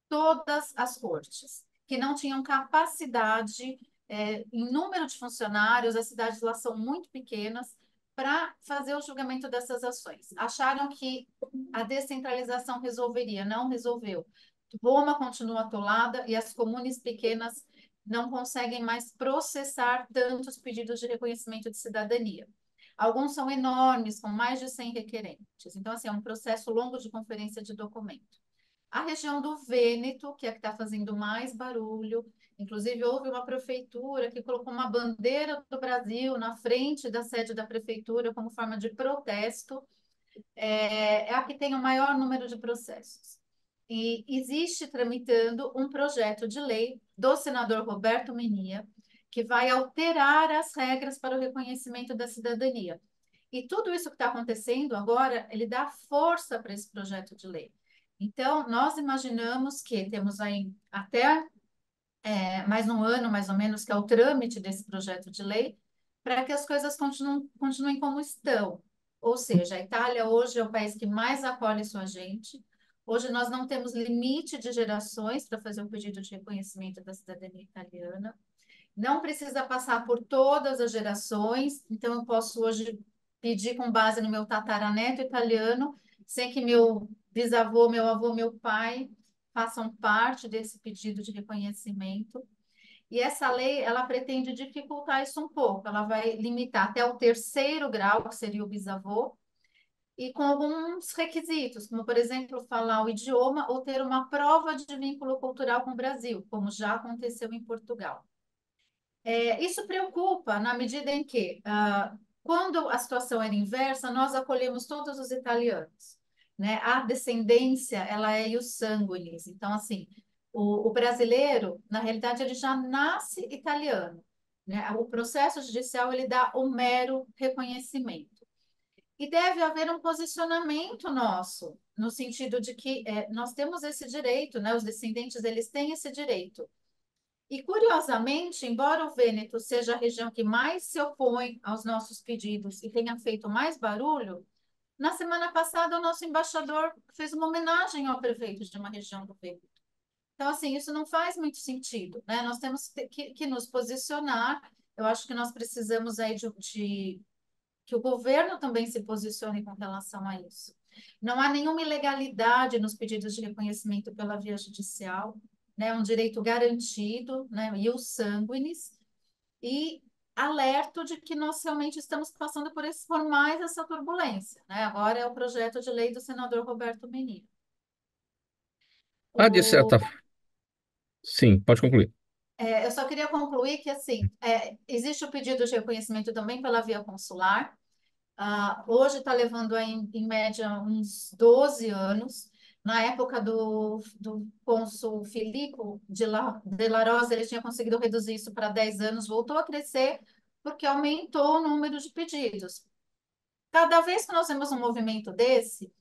todas as cortes, que não tinham capacidade, em número de funcionários, as cidades lá são muito pequenas, para fazer o julgamento dessas ações. Acharam que a descentralização resolveria, não resolveu. Roma continua atolada e as comunes pequenas não conseguem mais processar tantos pedidos de reconhecimento de cidadania. Alguns são enormes, com mais de 100 requerentes. Então, assim, é um processo longo de conferência de documento. A região do Vêneto, que é a que está fazendo mais barulho, inclusive houve uma prefeitura que colocou uma bandeira do Brasil na frente da sede da prefeitura como forma de protesto, é a que tem o maior número de processos. E existe tramitando um projeto de lei do senador Roberto Menia, que vai alterar as regras para o reconhecimento da cidadania. E tudo isso que está acontecendo agora, ele dá força para esse projeto de lei. Então, nós imaginamos que temos aí até mais um ano, mais ou menos, que é o trâmite desse projeto de lei, para que as coisas continuem como estão. Ou seja, a Itália hoje é o país que mais acolhe sua gente. Hoje nós não temos limite de gerações para fazer o pedido de reconhecimento da cidadania italiana. Não precisa passar por todas as gerações, então eu posso hoje pedir com base no meu tataraneto italiano, sem que meu bisavô, meu avô, meu pai façam parte desse pedido de reconhecimento. E essa lei, ela pretende dificultar isso um pouco, ela vai limitar até o 3º grau, que seria o bisavô, e com alguns requisitos, como, por exemplo, falar o idioma ou ter uma prova de vínculo cultural com o Brasil, como já aconteceu em Portugal. Isso preocupa na medida em que, quando a situação era inversa, nós acolhemos todos os italianos, né? A descendência, ela é ius sanguinis. Então, assim, o brasileiro, na realidade, ele já nasce italiano, né? O processo judicial, ele dá um mero reconhecimento. E deve haver um posicionamento nosso, no sentido de que nós temos esse direito, né? Os descendentes, eles têm esse direito. E, curiosamente, embora o Vêneto seja a região que mais se opõe aos nossos pedidos e tenha feito mais barulho, na semana passada o nosso embaixador fez uma homenagem ao prefeito de uma região do Vêneto. Então, assim, isso não faz muito sentido, né? Nós temos que nos posicionar. Eu acho que nós precisamos aí que o governo também se posicione com relação a isso. Não há nenhuma ilegalidade nos pedidos de reconhecimento pela via judicial, né? É um direito garantido, né? Ius sanguinis, e alerto de que nós realmente estamos passando por mais essa turbulência, né? Agora é o projeto de lei do senador Roberto Menino. Ah, de O, certa... Sim, pode concluir. eu só queria concluir que, assim, existe o pedido de reconhecimento também pela via consular. Hoje está levando aí, em média, uns 12 anos. Na época do cônsul Filippo de La Rosa, ele tinha conseguido reduzir isso para 10 anos, voltou a crescer porque aumentou o número de pedidos. Cada vez que nós temos um movimento desse,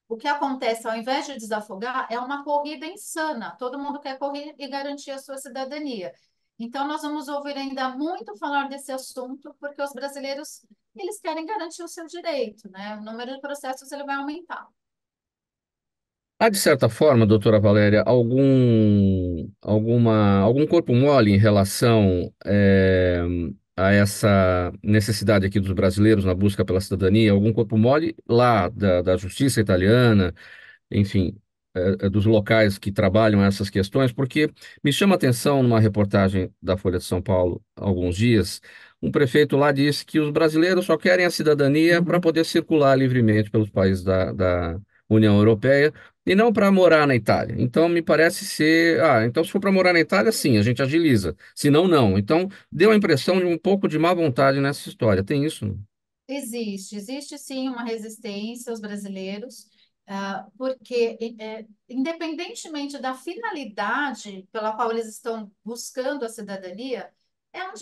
o que acontece, ao invés de desafogar, é uma corrida insana. Todo mundo quer correr e garantir a sua cidadania. Então, nós vamos ouvir ainda muito falar desse assunto, porque os brasileiros, eles querem garantir o seu direito, né? O número de processos ele vai aumentar. Há, de certa forma, doutora Valéria, algum corpo mole em relação a essa necessidade aqui dos brasileiros na busca pela cidadania? Algum corpo mole lá da justiça italiana, enfim, dos locais que trabalham essas questões? Porque me chama a atenção, numa reportagem da Folha de São Paulo, há alguns dias, um prefeito lá disse que os brasileiros só querem a cidadania para poder circular livremente pelos países da União Europeia e não para morar na Itália. Então, me parece ser. Ah, então se for para morar na Itália, sim, a gente agiliza. Se não, não. Então, deu a impressão de um pouco de má vontade nessa história. Tem isso? Não? Existe sim uma resistência aos brasileiros, porque, independentemente da finalidade pela qual eles estão buscando a cidadania, é um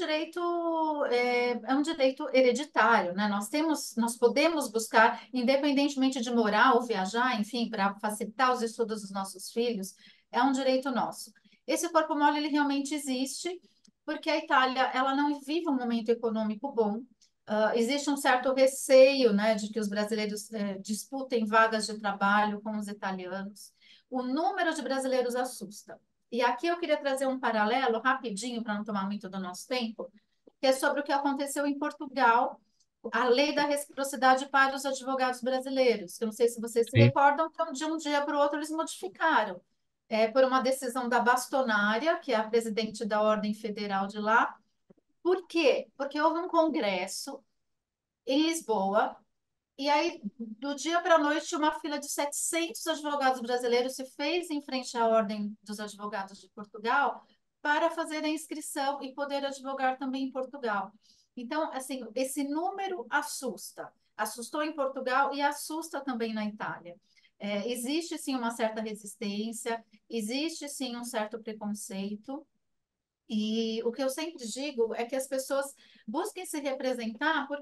direito hereditário, né? Nós podemos buscar, independentemente de morar ou viajar, enfim, para facilitar os estudos dos nossos filhos, é um direito nosso. Esse corpo mole, ele realmente existe, porque a Itália, ela não vive um momento econômico bom. Existe um certo receio, né, de que os brasileiros disputem vagas de trabalho com os italianos. O número de brasileiros assusta. E aqui eu queria trazer um paralelo rapidinho, para não tomar muito do nosso tempo, que é sobre o que aconteceu em Portugal, a lei da reciprocidade para os advogados brasileiros. Eu não sei se vocês se Sim. recordam que de um dia para o outro eles modificaram, por uma decisão da Bastonária, que é a presidente da Ordem Federal de lá. Por quê? Porque houve um congresso em Lisboa, e aí, do dia para a noite, uma fila de 700 advogados brasileiros se fez em frente à Ordem dos Advogados de Portugal para fazer a inscrição e poder advogar também em Portugal. Então, assim, esse número assusta. Assustou em Portugal e assusta também na Itália. Existe, sim, uma certa resistência, existe, sim, um certo preconceito, e o que eu sempre digo é que as pessoas busquem se representar por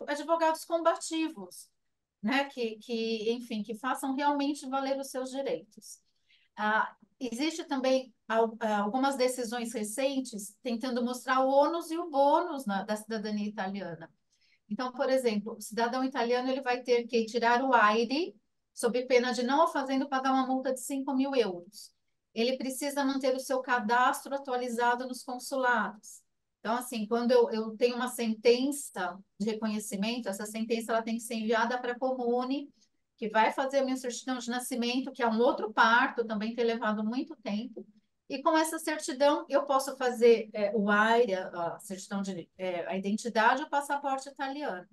advogados combativos, né? Enfim, que façam realmente valer os seus direitos. Existe também algumas decisões recentes tentando mostrar o ônus e o bônus da cidadania italiana. Então, por exemplo, o cidadão italiano ele vai ter que tirar o AIRE sob pena de não o fazendo pagar uma multa de 5.000 euros. Ele precisa manter o seu cadastro atualizado nos consulados. Então, assim, quando eu tenho uma sentença de reconhecimento, essa sentença ela tem que ser enviada para a Comune, que vai fazer a minha certidão de nascimento, que é um outro parto, também tem levado muito tempo. E com essa certidão, eu posso fazer o AIRE, a certidão de a identidade, o passaporte italiano.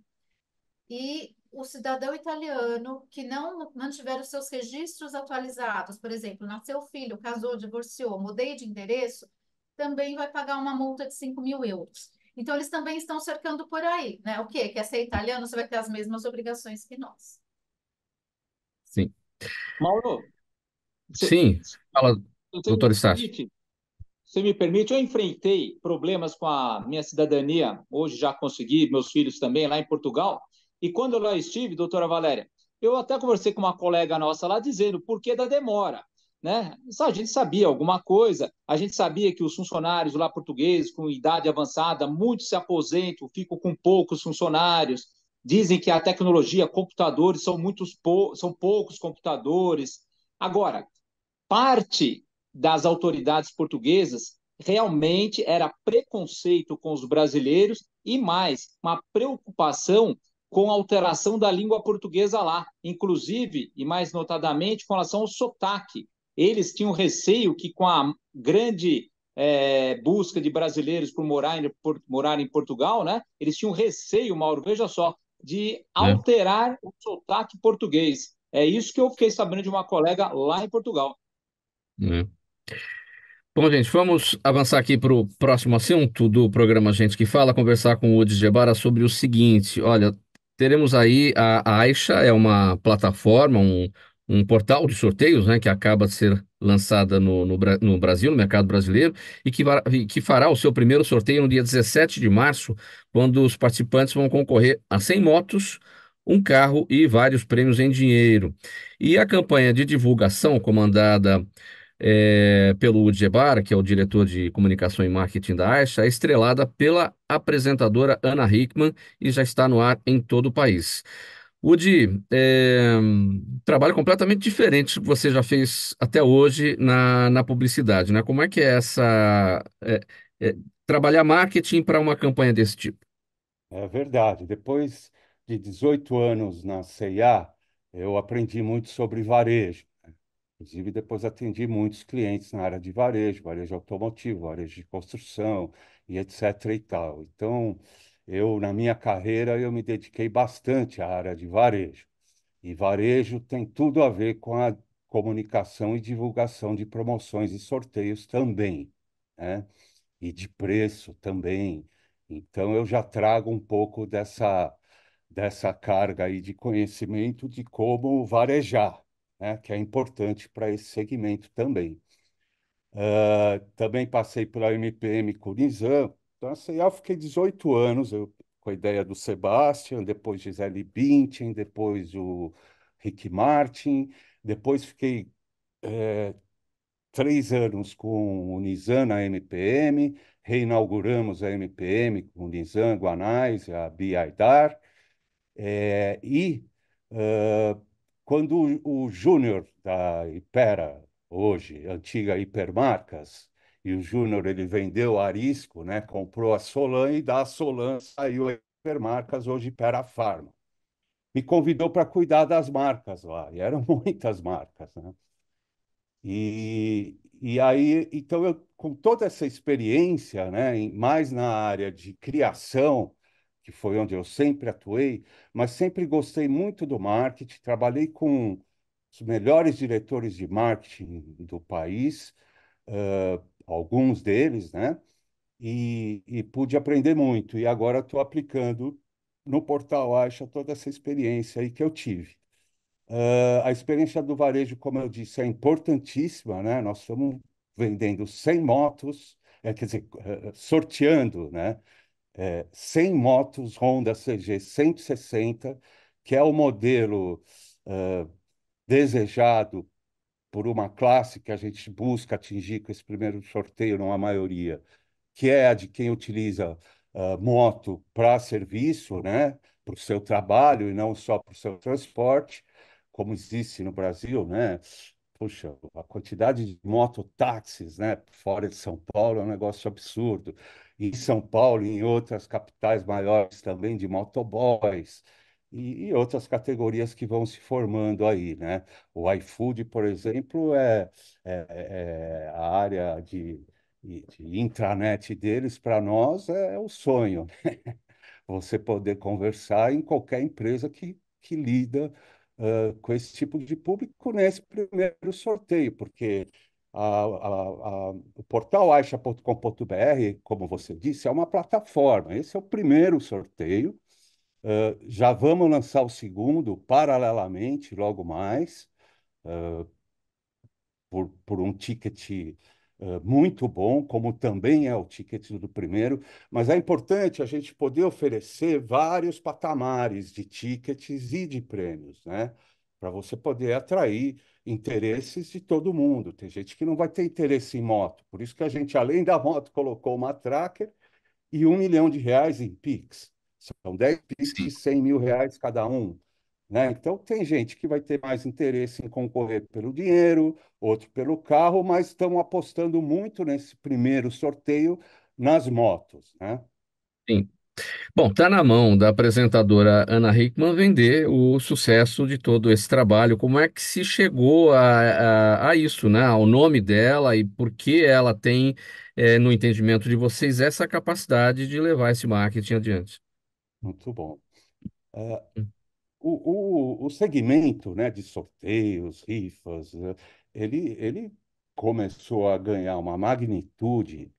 E o cidadão italiano que não tiver os seus registros atualizados, por exemplo, nasceu filho, casou, divorciou, mudei de endereço, também vai pagar uma multa de 5.000 euros. Então, eles também estão cercando por aí, né? O quê? Quer ser italiano, você vai ter as mesmas obrigações que nós. Sim. Mauro, você, Sim. Fala, você me doutor Stassi. permite? Você me permite? Eu enfrentei problemas com a minha cidadania, hoje já consegui, meus filhos também, lá em Portugal. E quando eu lá estive, doutora Valéria, eu até conversei com uma colega nossa lá dizendo por que da demora. Né? A gente sabia alguma coisa, a gente sabia que os funcionários lá portugueses com idade avançada, muitos se aposentam, ficam com poucos funcionários, dizem que a tecnologia, computadores, são poucos computadores. Agora, parte das autoridades portuguesas realmente era preconceito com os brasileiros e mais, uma preocupação com a alteração da língua portuguesa lá, inclusive, e mais notadamente, com relação ao sotaque. Eles tinham receio que, com a grande busca de brasileiros morar em Portugal, né? Eles tinham receio, Mauro, veja só, de né? alterar o sotaque português. É isso que eu fiquei sabendo de uma colega lá em Portugal. Né? Bom, gente, vamos avançar aqui para o próximo assunto do programa Gente que Fala, conversar com o Udi Gebara sobre o seguinte. Olha, teremos aí a Aixa, é uma plataforma, um portal de sorteios, né, que acaba de ser lançada no Brasil, no mercado brasileiro, e que fará o seu primeiro sorteio no dia 17 de março, quando os participantes vão concorrer a 100 motos, um carro e vários prêmios em dinheiro. E a campanha de divulgação, comandada pelo Udi Gebara, que é o diretor de comunicação e marketing da Aixa, é estrelada pela apresentadora Ana Hickman e já está no ar em todo o país. Udi, trabalho completamente diferente do que você já fez até hoje na publicidade, né? Como é que é é, trabalhar marketing para uma campanha desse tipo? É verdade. Depois de 18 anos na C&A, eu aprendi muito sobre varejo. Inclusive, depois atendi muitos clientes na área de varejo, varejo automotivo, varejo de construção e etc. e tal. Então, na minha carreira, eu me dediquei bastante à área de varejo. E varejo tem tudo a ver com a comunicação e divulgação de promoções e sorteios também, né? E de preço também. Então, eu já trago um pouco dessa carga aí de conhecimento de como varejar, né? Que é importante para esse segmento também. Também passei pela MPM com o Nizam. Então, assim, eu fiquei 18 anos com a ideia do Sebastian, depois Gisele Bündchen, depois o Rick Martin, depois fiquei 3 anos com o Nizam na MPM, reinauguramos a MPM com o Nizam, Guanais, a Bia Aidar, e quando o Júnior da Hypera, hoje, antiga Hipermarcas, e o Júnior ele vendeu a Arisco, né, comprou a Solan e da Solan saiu a Hipermarcas, hoje Hypera Pharma. Me convidou para cuidar das marcas lá, e eram muitas marcas, né? E aí, então, eu, com toda essa experiência, né, mais na área de criação, que foi onde eu sempre atuei, mas sempre gostei muito do marketing, trabalhei com os melhores diretores de marketing do país, alguns deles, né, e pude aprender muito. E agora estou aplicando no Portal Aixa toda essa experiência aí que eu tive. A experiência do varejo, como eu disse, é importantíssima, né? Nós estamos vendendo 100 motos, quer dizer, sorteando, né? 100 motos Honda CG 160, que é o modelo desejado por uma classe que a gente busca atingir com esse primeiro sorteio, não a maioria, que é a de quem utiliza moto para serviço, né? Para o seu trabalho e não só para o seu transporte, como existe no Brasil, né? Puxa, a quantidade de mototáxis, né, fora de São Paulo é um negócio absurdo. Em São Paulo e em outras capitais maiores também de motoboys e outras categorias que vão se formando aí, né? O iFood, por exemplo, é a área de intranet deles, para nós, é o sonho. Você poder conversar em qualquer empresa que lida com esse tipo de público nesse primeiro sorteio, porque o portal Aixa.com.br, como você disse, é uma plataforma. Esse é o primeiro sorteio. Já vamos lançar o segundo paralelamente, logo mais por um ticket muito bom, como também é o ticket do primeiro, mas é importante a gente poder oferecer vários patamares de tickets e de prêmios, né? Para você poder atrair interesses de todo mundo. Tem gente que não vai ter interesse em moto, por isso que a gente, além da moto, colocou uma tracker e R$ 1 milhão em Pix. São 10 Pix Sim. de R$ 100 mil cada um. né? Então, tem gente que vai ter mais interesse em concorrer pelo dinheiro, outro pelo carro, mas estão apostando muito nesse primeiro sorteio nas motos, né? Sim. Bom, está na mão da apresentadora Ana Hickman vender o sucesso de todo esse trabalho. Como é que se chegou a isso, né? Ao nome dela e por que ela tem, no entendimento de vocês, essa capacidade de levar esse marketing adiante? Muito bom. O segmento, né, de sorteios, rifas, ele começou a ganhar uma magnitude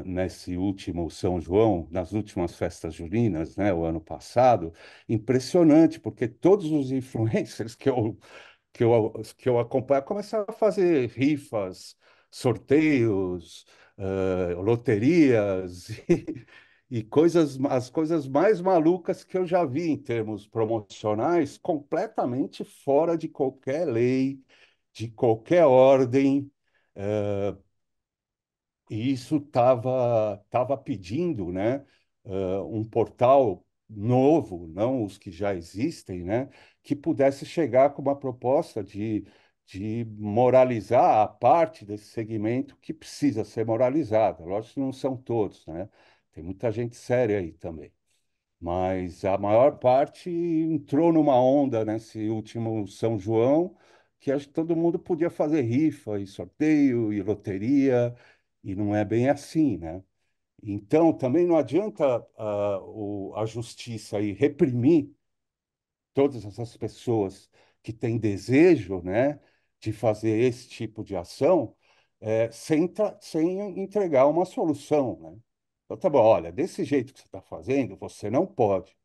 nesse último São João, nas últimas festas juninas, né, o ano passado, impressionante, porque todos os influencers que eu acompanho começaram a fazer rifas, sorteios, loterias e as coisas mais malucas que eu já vi em termos promocionais, completamente fora de qualquer lei, de qualquer ordem. E isso tava pedindo, né, um portal novo, não os que já existem, né, que pudesse chegar com uma proposta de moralizar a parte desse segmento que precisa ser moralizada. Lógico que não são todos, né? Tem muita gente séria aí também. Mas a maior parte entrou numa onda nesse último São João, que acho que todo mundo podia fazer rifa e sorteio e loteria, e não é bem assim, né? Então, também não adianta a justiça aí reprimir todas essas pessoas que têm desejo, né, de fazer esse tipo de ação, sem entregar uma solução, né? Então, tá bom, olha, desse jeito que você está fazendo, você não pode.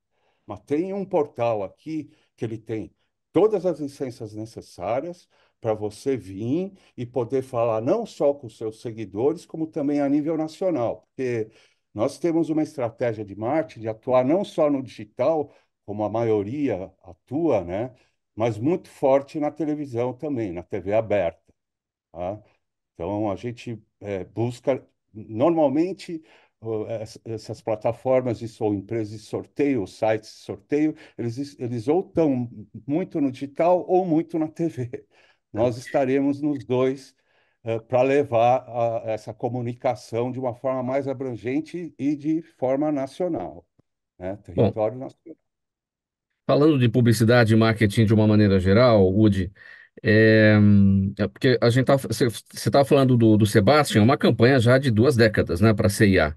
Mas tem um portal aqui que ele tem todas as licenças necessárias para você vir e poder falar não só com os seus seguidores, como também a nível nacional. Porque nós temos uma estratégia de marketing de atuar não só no digital, como a maioria atua, né? Mas muito forte na televisão também, na TV aberta. Tá? Então, a gente busca, normalmente, essas plataformas ou empresas de sorteio, sites de sorteio, eles ou estão muito no digital ou muito na TV. Nós estaremos nos dois para levar essa comunicação de uma forma mais abrangente e de forma nacional, né? Bom, Território nacional. falando de publicidade e marketing de uma maneira geral, Woody, porque a gente você estava falando do Sebastian, uma campanha já de 2 décadas, né, para a CIA.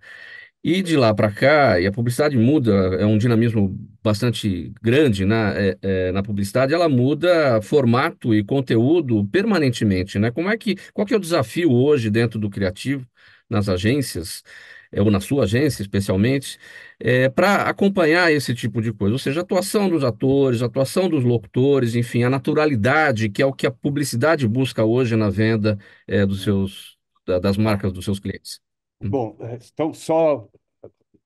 E de lá para cá, e a publicidade muda, é um dinamismo bastante grande, né? Na publicidade, ela muda formato e conteúdo permanentemente, né? Qual que é o desafio hoje dentro do criativo, nas agências, ou na sua agência especialmente, para acompanhar esse tipo de coisa? Ou seja, a atuação dos atores, a atuação dos locutores, enfim, a naturalidade, que é o que a publicidade busca hoje na venda, das marcas dos seus clientes. Bom, então só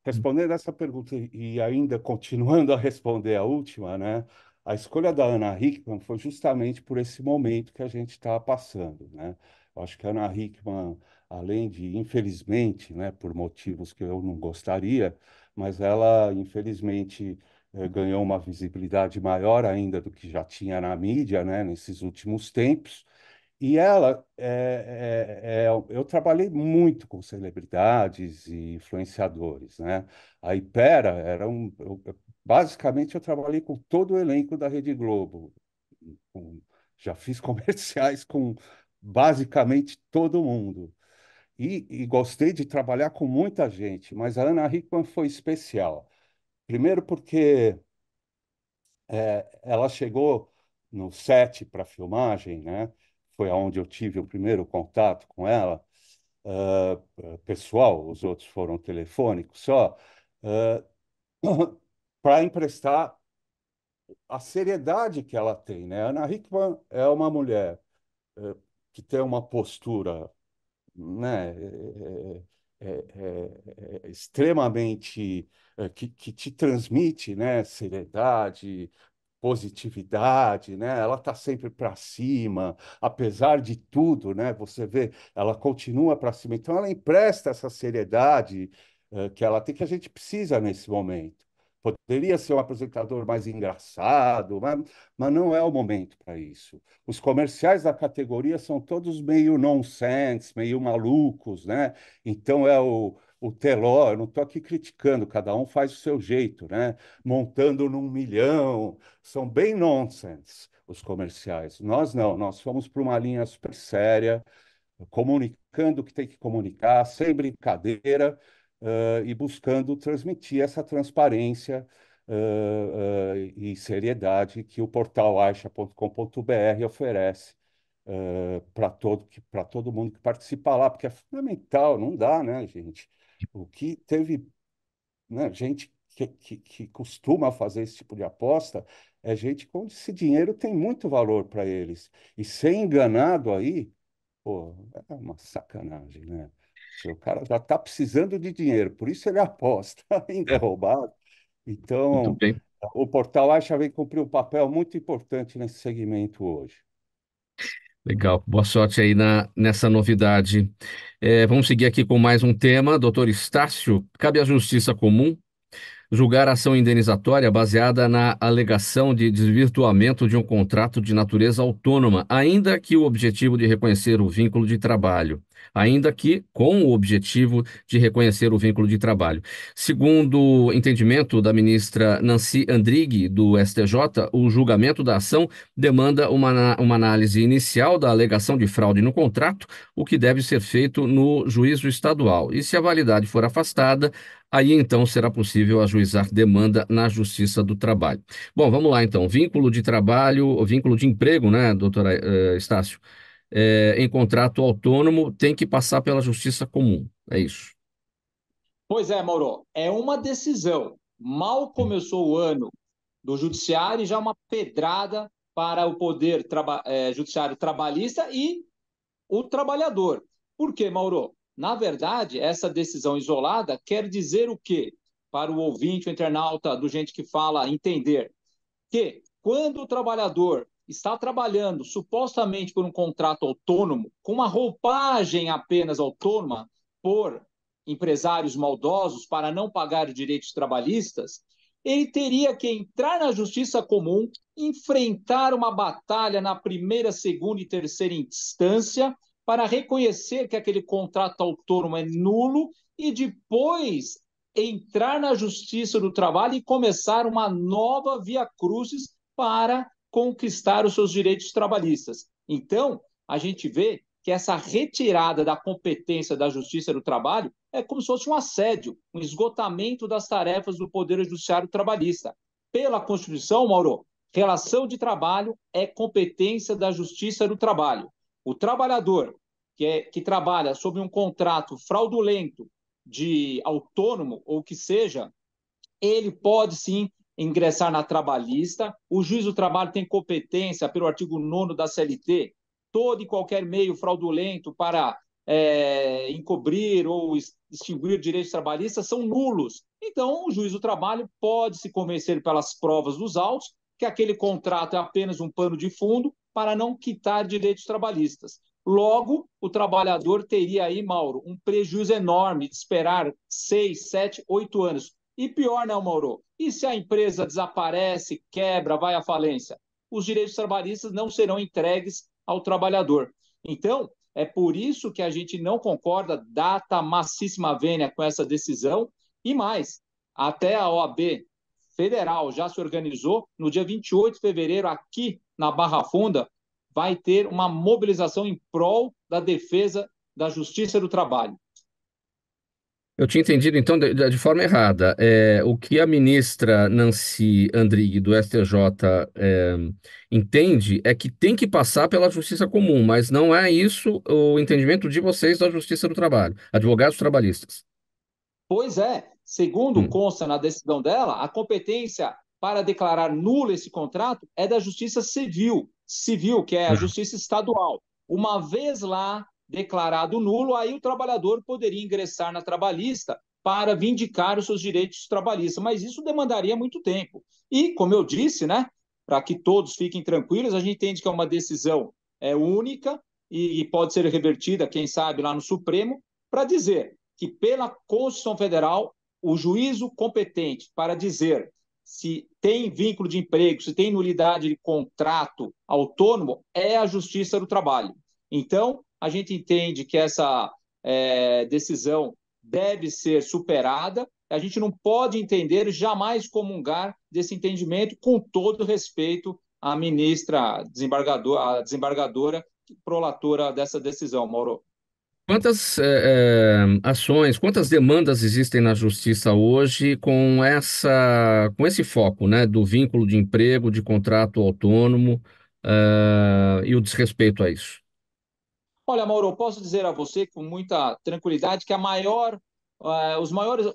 respondendo essa pergunta e ainda continuando a responder a última, né? A escolha da Ana Hickman foi justamente por esse momento que a gente está passando, né? Eu acho que a Ana Hickman, além de, infelizmente, né, por motivos que eu não gostaria, mas ela, infelizmente, ganhou uma visibilidade maior ainda do que já tinha na mídia, né, nesses últimos tempos. E ela, eu trabalhei muito com celebridades e influenciadores, né? A Ipera era basicamente eu trabalhei com todo o elenco da Rede Globo. Com- Já fiz comerciais com basicamente todo mundo. E gostei de trabalhar com muita gente, mas a Ana Hickman foi especial. Primeiro porque ela chegou no set para filmagem, né? Foi aonde eu tive o primeiro contato com ela, pessoal, os outros foram telefônicos só, para emprestar a seriedade que ela tem, né? A Ana Hickman é uma mulher eh, que tem uma postura, né, extremamente que te transmite, né, seriedade, positividade, né? Ela está sempre para cima, apesar de tudo, né? Você vê, ela continua para cima. Então, ela empresta essa seriedade que ela tem, que a gente precisa nesse momento. Poderia ser um apresentador mais engraçado, mas não é o momento para isso. Os comerciais da categoria são todos meio nonsense, meio malucos, né? Então é o Teló, eu não estou aqui criticando, cada um faz o seu jeito, né? Montando num milhão, são bem nonsense os comerciais. Nós não, nós fomos para uma linha super séria, comunicando o que tem que comunicar, sem brincadeira, e buscando transmitir essa transparência e seriedade que o portal Aixa.com.br oferece para todo mundo que participa lá, porque é fundamental, não dá, né, gente? O que teve, né, gente que costuma fazer esse tipo de aposta é gente onde esse dinheiro tem muito valor para eles. E ser enganado aí, pô, é uma sacanagem, né? O cara já está precisando de dinheiro, por isso ele aposta, ainda é roubado. Muito Então, bem. o Portal Acha vem cumprir um papel muito importante nesse segmento hoje. Legal, boa sorte aí nessa novidade. Vamos seguir aqui com mais um tema. Doutor Estácio, cabe à Justiça Comum julgar a ação indenizatória baseada na alegação de desvirtuamento de um contrato de natureza autônoma, ainda que o objetivo de reconhecer o vínculo de trabalho. Ainda que com o objetivo de reconhecer o vínculo de trabalho. Segundo o entendimento da ministra Nancy Andrighi, do STJ, o julgamento da ação demanda uma análise inicial da alegação de fraude no contrato, o que deve ser feito no juízo estadual. E se a validade for afastada, aí então será possível ajuizar demanda na Justiça do Trabalho. Bom, vamos lá então. Vínculo de trabalho, vínculo de emprego, né, doutora Estácio? Em contrato autônomo tem que passar pela Justiça Comum. É isso. Pois é, Mauro, é uma decisão. Mal começou o ano do Judiciário e já uma pedrada para o Poder Judiciário Trabalhista e o trabalhador. Por quê, Mauro? Na verdade, essa decisão isolada quer dizer o quê? Para o ouvinte, o internauta do Gente que Fala entender que quando o trabalhador está trabalhando supostamente por um contrato autônomo, com uma roupagem apenas autônoma, por empresários maldosos para não pagar direitos trabalhistas, ele teria que entrar na justiça comum, enfrentar uma batalha na primeira, segunda e terceira instância para reconhecer que aquele contrato autônomo é nulo e depois entrar na Justiça do Trabalho e começar uma nova via crucis para conquistar os seus direitos trabalhistas. Então, a gente vê que essa retirada da competência da Justiça do Trabalho é como se fosse um assédio, um esgotamento das tarefas do Poder Judiciário Trabalhista. Pela Constituição, Mauro, relação de trabalho é competência da Justiça do Trabalho. O trabalhador que trabalha sob um contrato fraudulento de autônomo ou que seja, ele pode sim ingressar na trabalhista. O juiz do trabalho tem competência, pelo artigo 9º da CLT, todo e qualquer meio fraudulento para encobrir ou extinguir direitos trabalhistas são nulos. Então, o juiz do trabalho pode se convencer pelas provas dos autos que aquele contrato é apenas um pano de fundo para não quitar direitos trabalhistas. Logo, o trabalhador teria aí, Mauro, um prejuízo enorme de esperar 6, 7, 8 anos. E pior, não, Mauro? E se a empresa desaparece, quebra, vai à falência? Os direitos trabalhistas não serão entregues ao trabalhador. Então, é por isso que a gente não concorda, data massíssima vênia com essa decisão. E mais, até a OAB Federal já se organizou, no dia 28 de fevereiro, aqui na Barra Funda, vai ter uma mobilização em prol da defesa da Justiça do Trabalho. Eu tinha entendido, então, de forma errada. O que a ministra Nancy Andrighi, do STJ, entende é que tem que passar pela Justiça Comum, mas não é isso o entendimento de vocês da Justiça do Trabalho, advogados trabalhistas. Pois é, segundo consta na decisão dela, a competência para declarar nulo esse contrato é da Justiça Civil, que é a Justiça Estadual. Uma vez lá declarado nulo, aí o trabalhador poderia ingressar na trabalhista para vindicar os seus direitos trabalhistas, mas isso demandaria muito tempo. E, como eu disse, né, para que todos fiquem tranquilos, a gente entende que é uma decisão única e pode ser revertida, quem sabe, lá no Supremo, para dizer que, pela Constituição Federal, o juízo competente para dizer se tem vínculo de emprego, se tem nulidade de contrato autônomo, é a Justiça do Trabalho. Então, a gente entende que essa decisão deve ser superada. A gente não pode entender, jamais comungar desse entendimento, com todo respeito à ministra desembargadora prolatora dessa decisão, Mauro. Quantas ações, quantas demandas existem na justiça hoje com esse foco, né, do vínculo de emprego, de contrato autônomo, e o desrespeito a isso? Olha, Mauro, eu posso dizer a você com muita tranquilidade que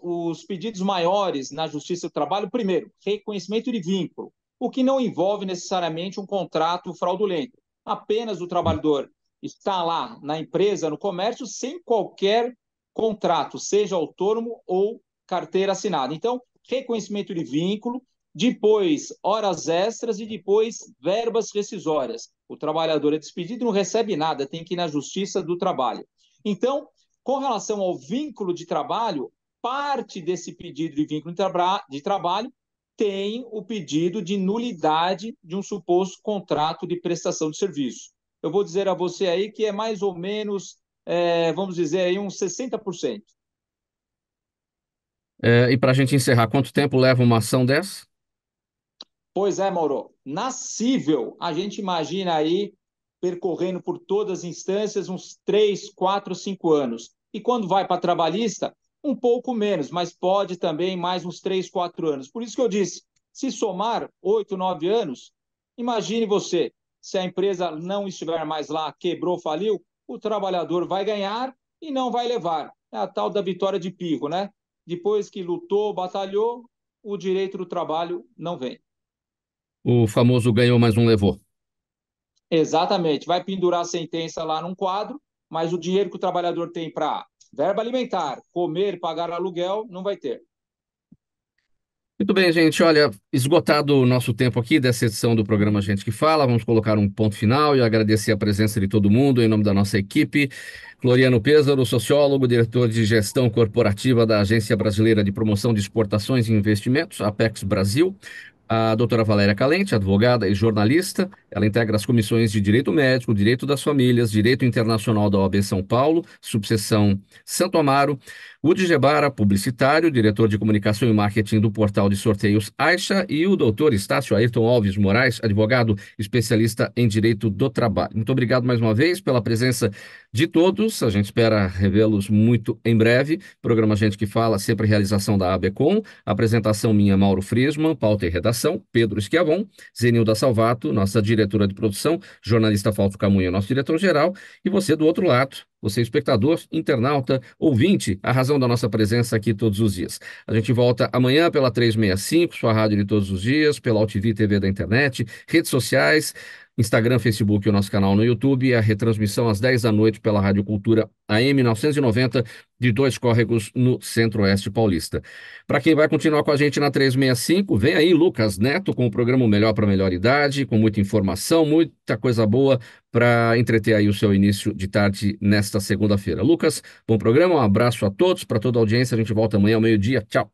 os pedidos maiores na Justiça do Trabalho, primeiro, reconhecimento de vínculo, o que não envolve necessariamente um contrato fraudulento. Apenas o trabalhador está lá na empresa, no comércio, sem qualquer contrato, seja autônomo ou carteira assinada. Então, reconhecimento de vínculo, depois horas extras e depois verbas rescisórias. O trabalhador é despedido e não recebe nada, tem que ir na Justiça do Trabalho. Então, com relação ao vínculo de trabalho, parte desse pedido de vínculo de trabalho tem o pedido de nulidade de um suposto contrato de prestação de serviço. Eu vou dizer a você aí que é mais ou menos, vamos dizer aí, uns 60%. E para a gente encerrar, quanto tempo leva uma ação dessa? Pois é, Mauro. Na cível, a gente imagina aí, percorrendo por todas as instâncias, uns 3, 4, 5 anos. E quando vai para a trabalhista, um pouco menos, mas pode também mais uns 3, 4 anos. Por isso que eu disse, se somar 8, 9 anos, imagine você, se a empresa não estiver mais lá, quebrou, faliu, o trabalhador vai ganhar e não vai levar. É a tal da vitória de pirro, né? Depois que lutou, batalhou, o direito do trabalho não vem. O famoso ganhou, mas não levou. Exatamente. Vai pendurar a sentença lá num quadro, mas o dinheiro que o trabalhador tem para verba alimentar, comer, pagar aluguel, não vai ter. Muito bem, gente. Olha, esgotado o nosso tempo aqui dessa edição do programa Gente que Fala, vamos colocar um ponto final e agradecer a presença de todo mundo em nome da nossa equipe. Floriano Pêsaro, sociólogo, diretor de gestão corporativa da Agência Brasileira de Promoção de Exportações e Investimentos, Apex Brasil. A doutora Valéria Calente, advogada e jornalista, ela integra as comissões de Direito Médico, Direito das Famílias, Direito Internacional da OAB São Paulo, subseção Santo Amaro. Udi Gebara, publicitário, diretor de comunicação e marketing do portal de sorteios Aixa, e o doutor Estácio Ayrton Alves Moraes, advogado especialista em Direito do Trabalho. Muito obrigado mais uma vez pela presença de todos, a gente espera revê-los muito em breve. Programa Gente que Fala, sempre realização da ABCom, apresentação minha, Mauro Friesman, pauta e redação, Pedro Schiavon, Zenilda Salvato, nossa diretora de produção, jornalista Fausto Camunha, nosso diretor-geral, e você do outro lado, você espectador, internauta, ouvinte, a razão da nossa presença aqui todos os dias. A gente volta amanhã pela 365, sua rádio de todos os dias, pela UTV TV da internet, redes sociais, Instagram, Facebook e o nosso canal no YouTube, e a retransmissão às 10 da noite pela Rádio Cultura AM 990 de Dois Córregos, no Centro-Oeste Paulista. Para quem vai continuar com a gente na 365, vem aí Lucas Neto com o programa O Melhor para a Melhor Idade, com muita informação, muita coisa boa para entreter aí o seu início de tarde nesta segunda-feira. Lucas, bom programa, um abraço a todos, para toda a audiência, a gente volta amanhã ao meio-dia, tchau.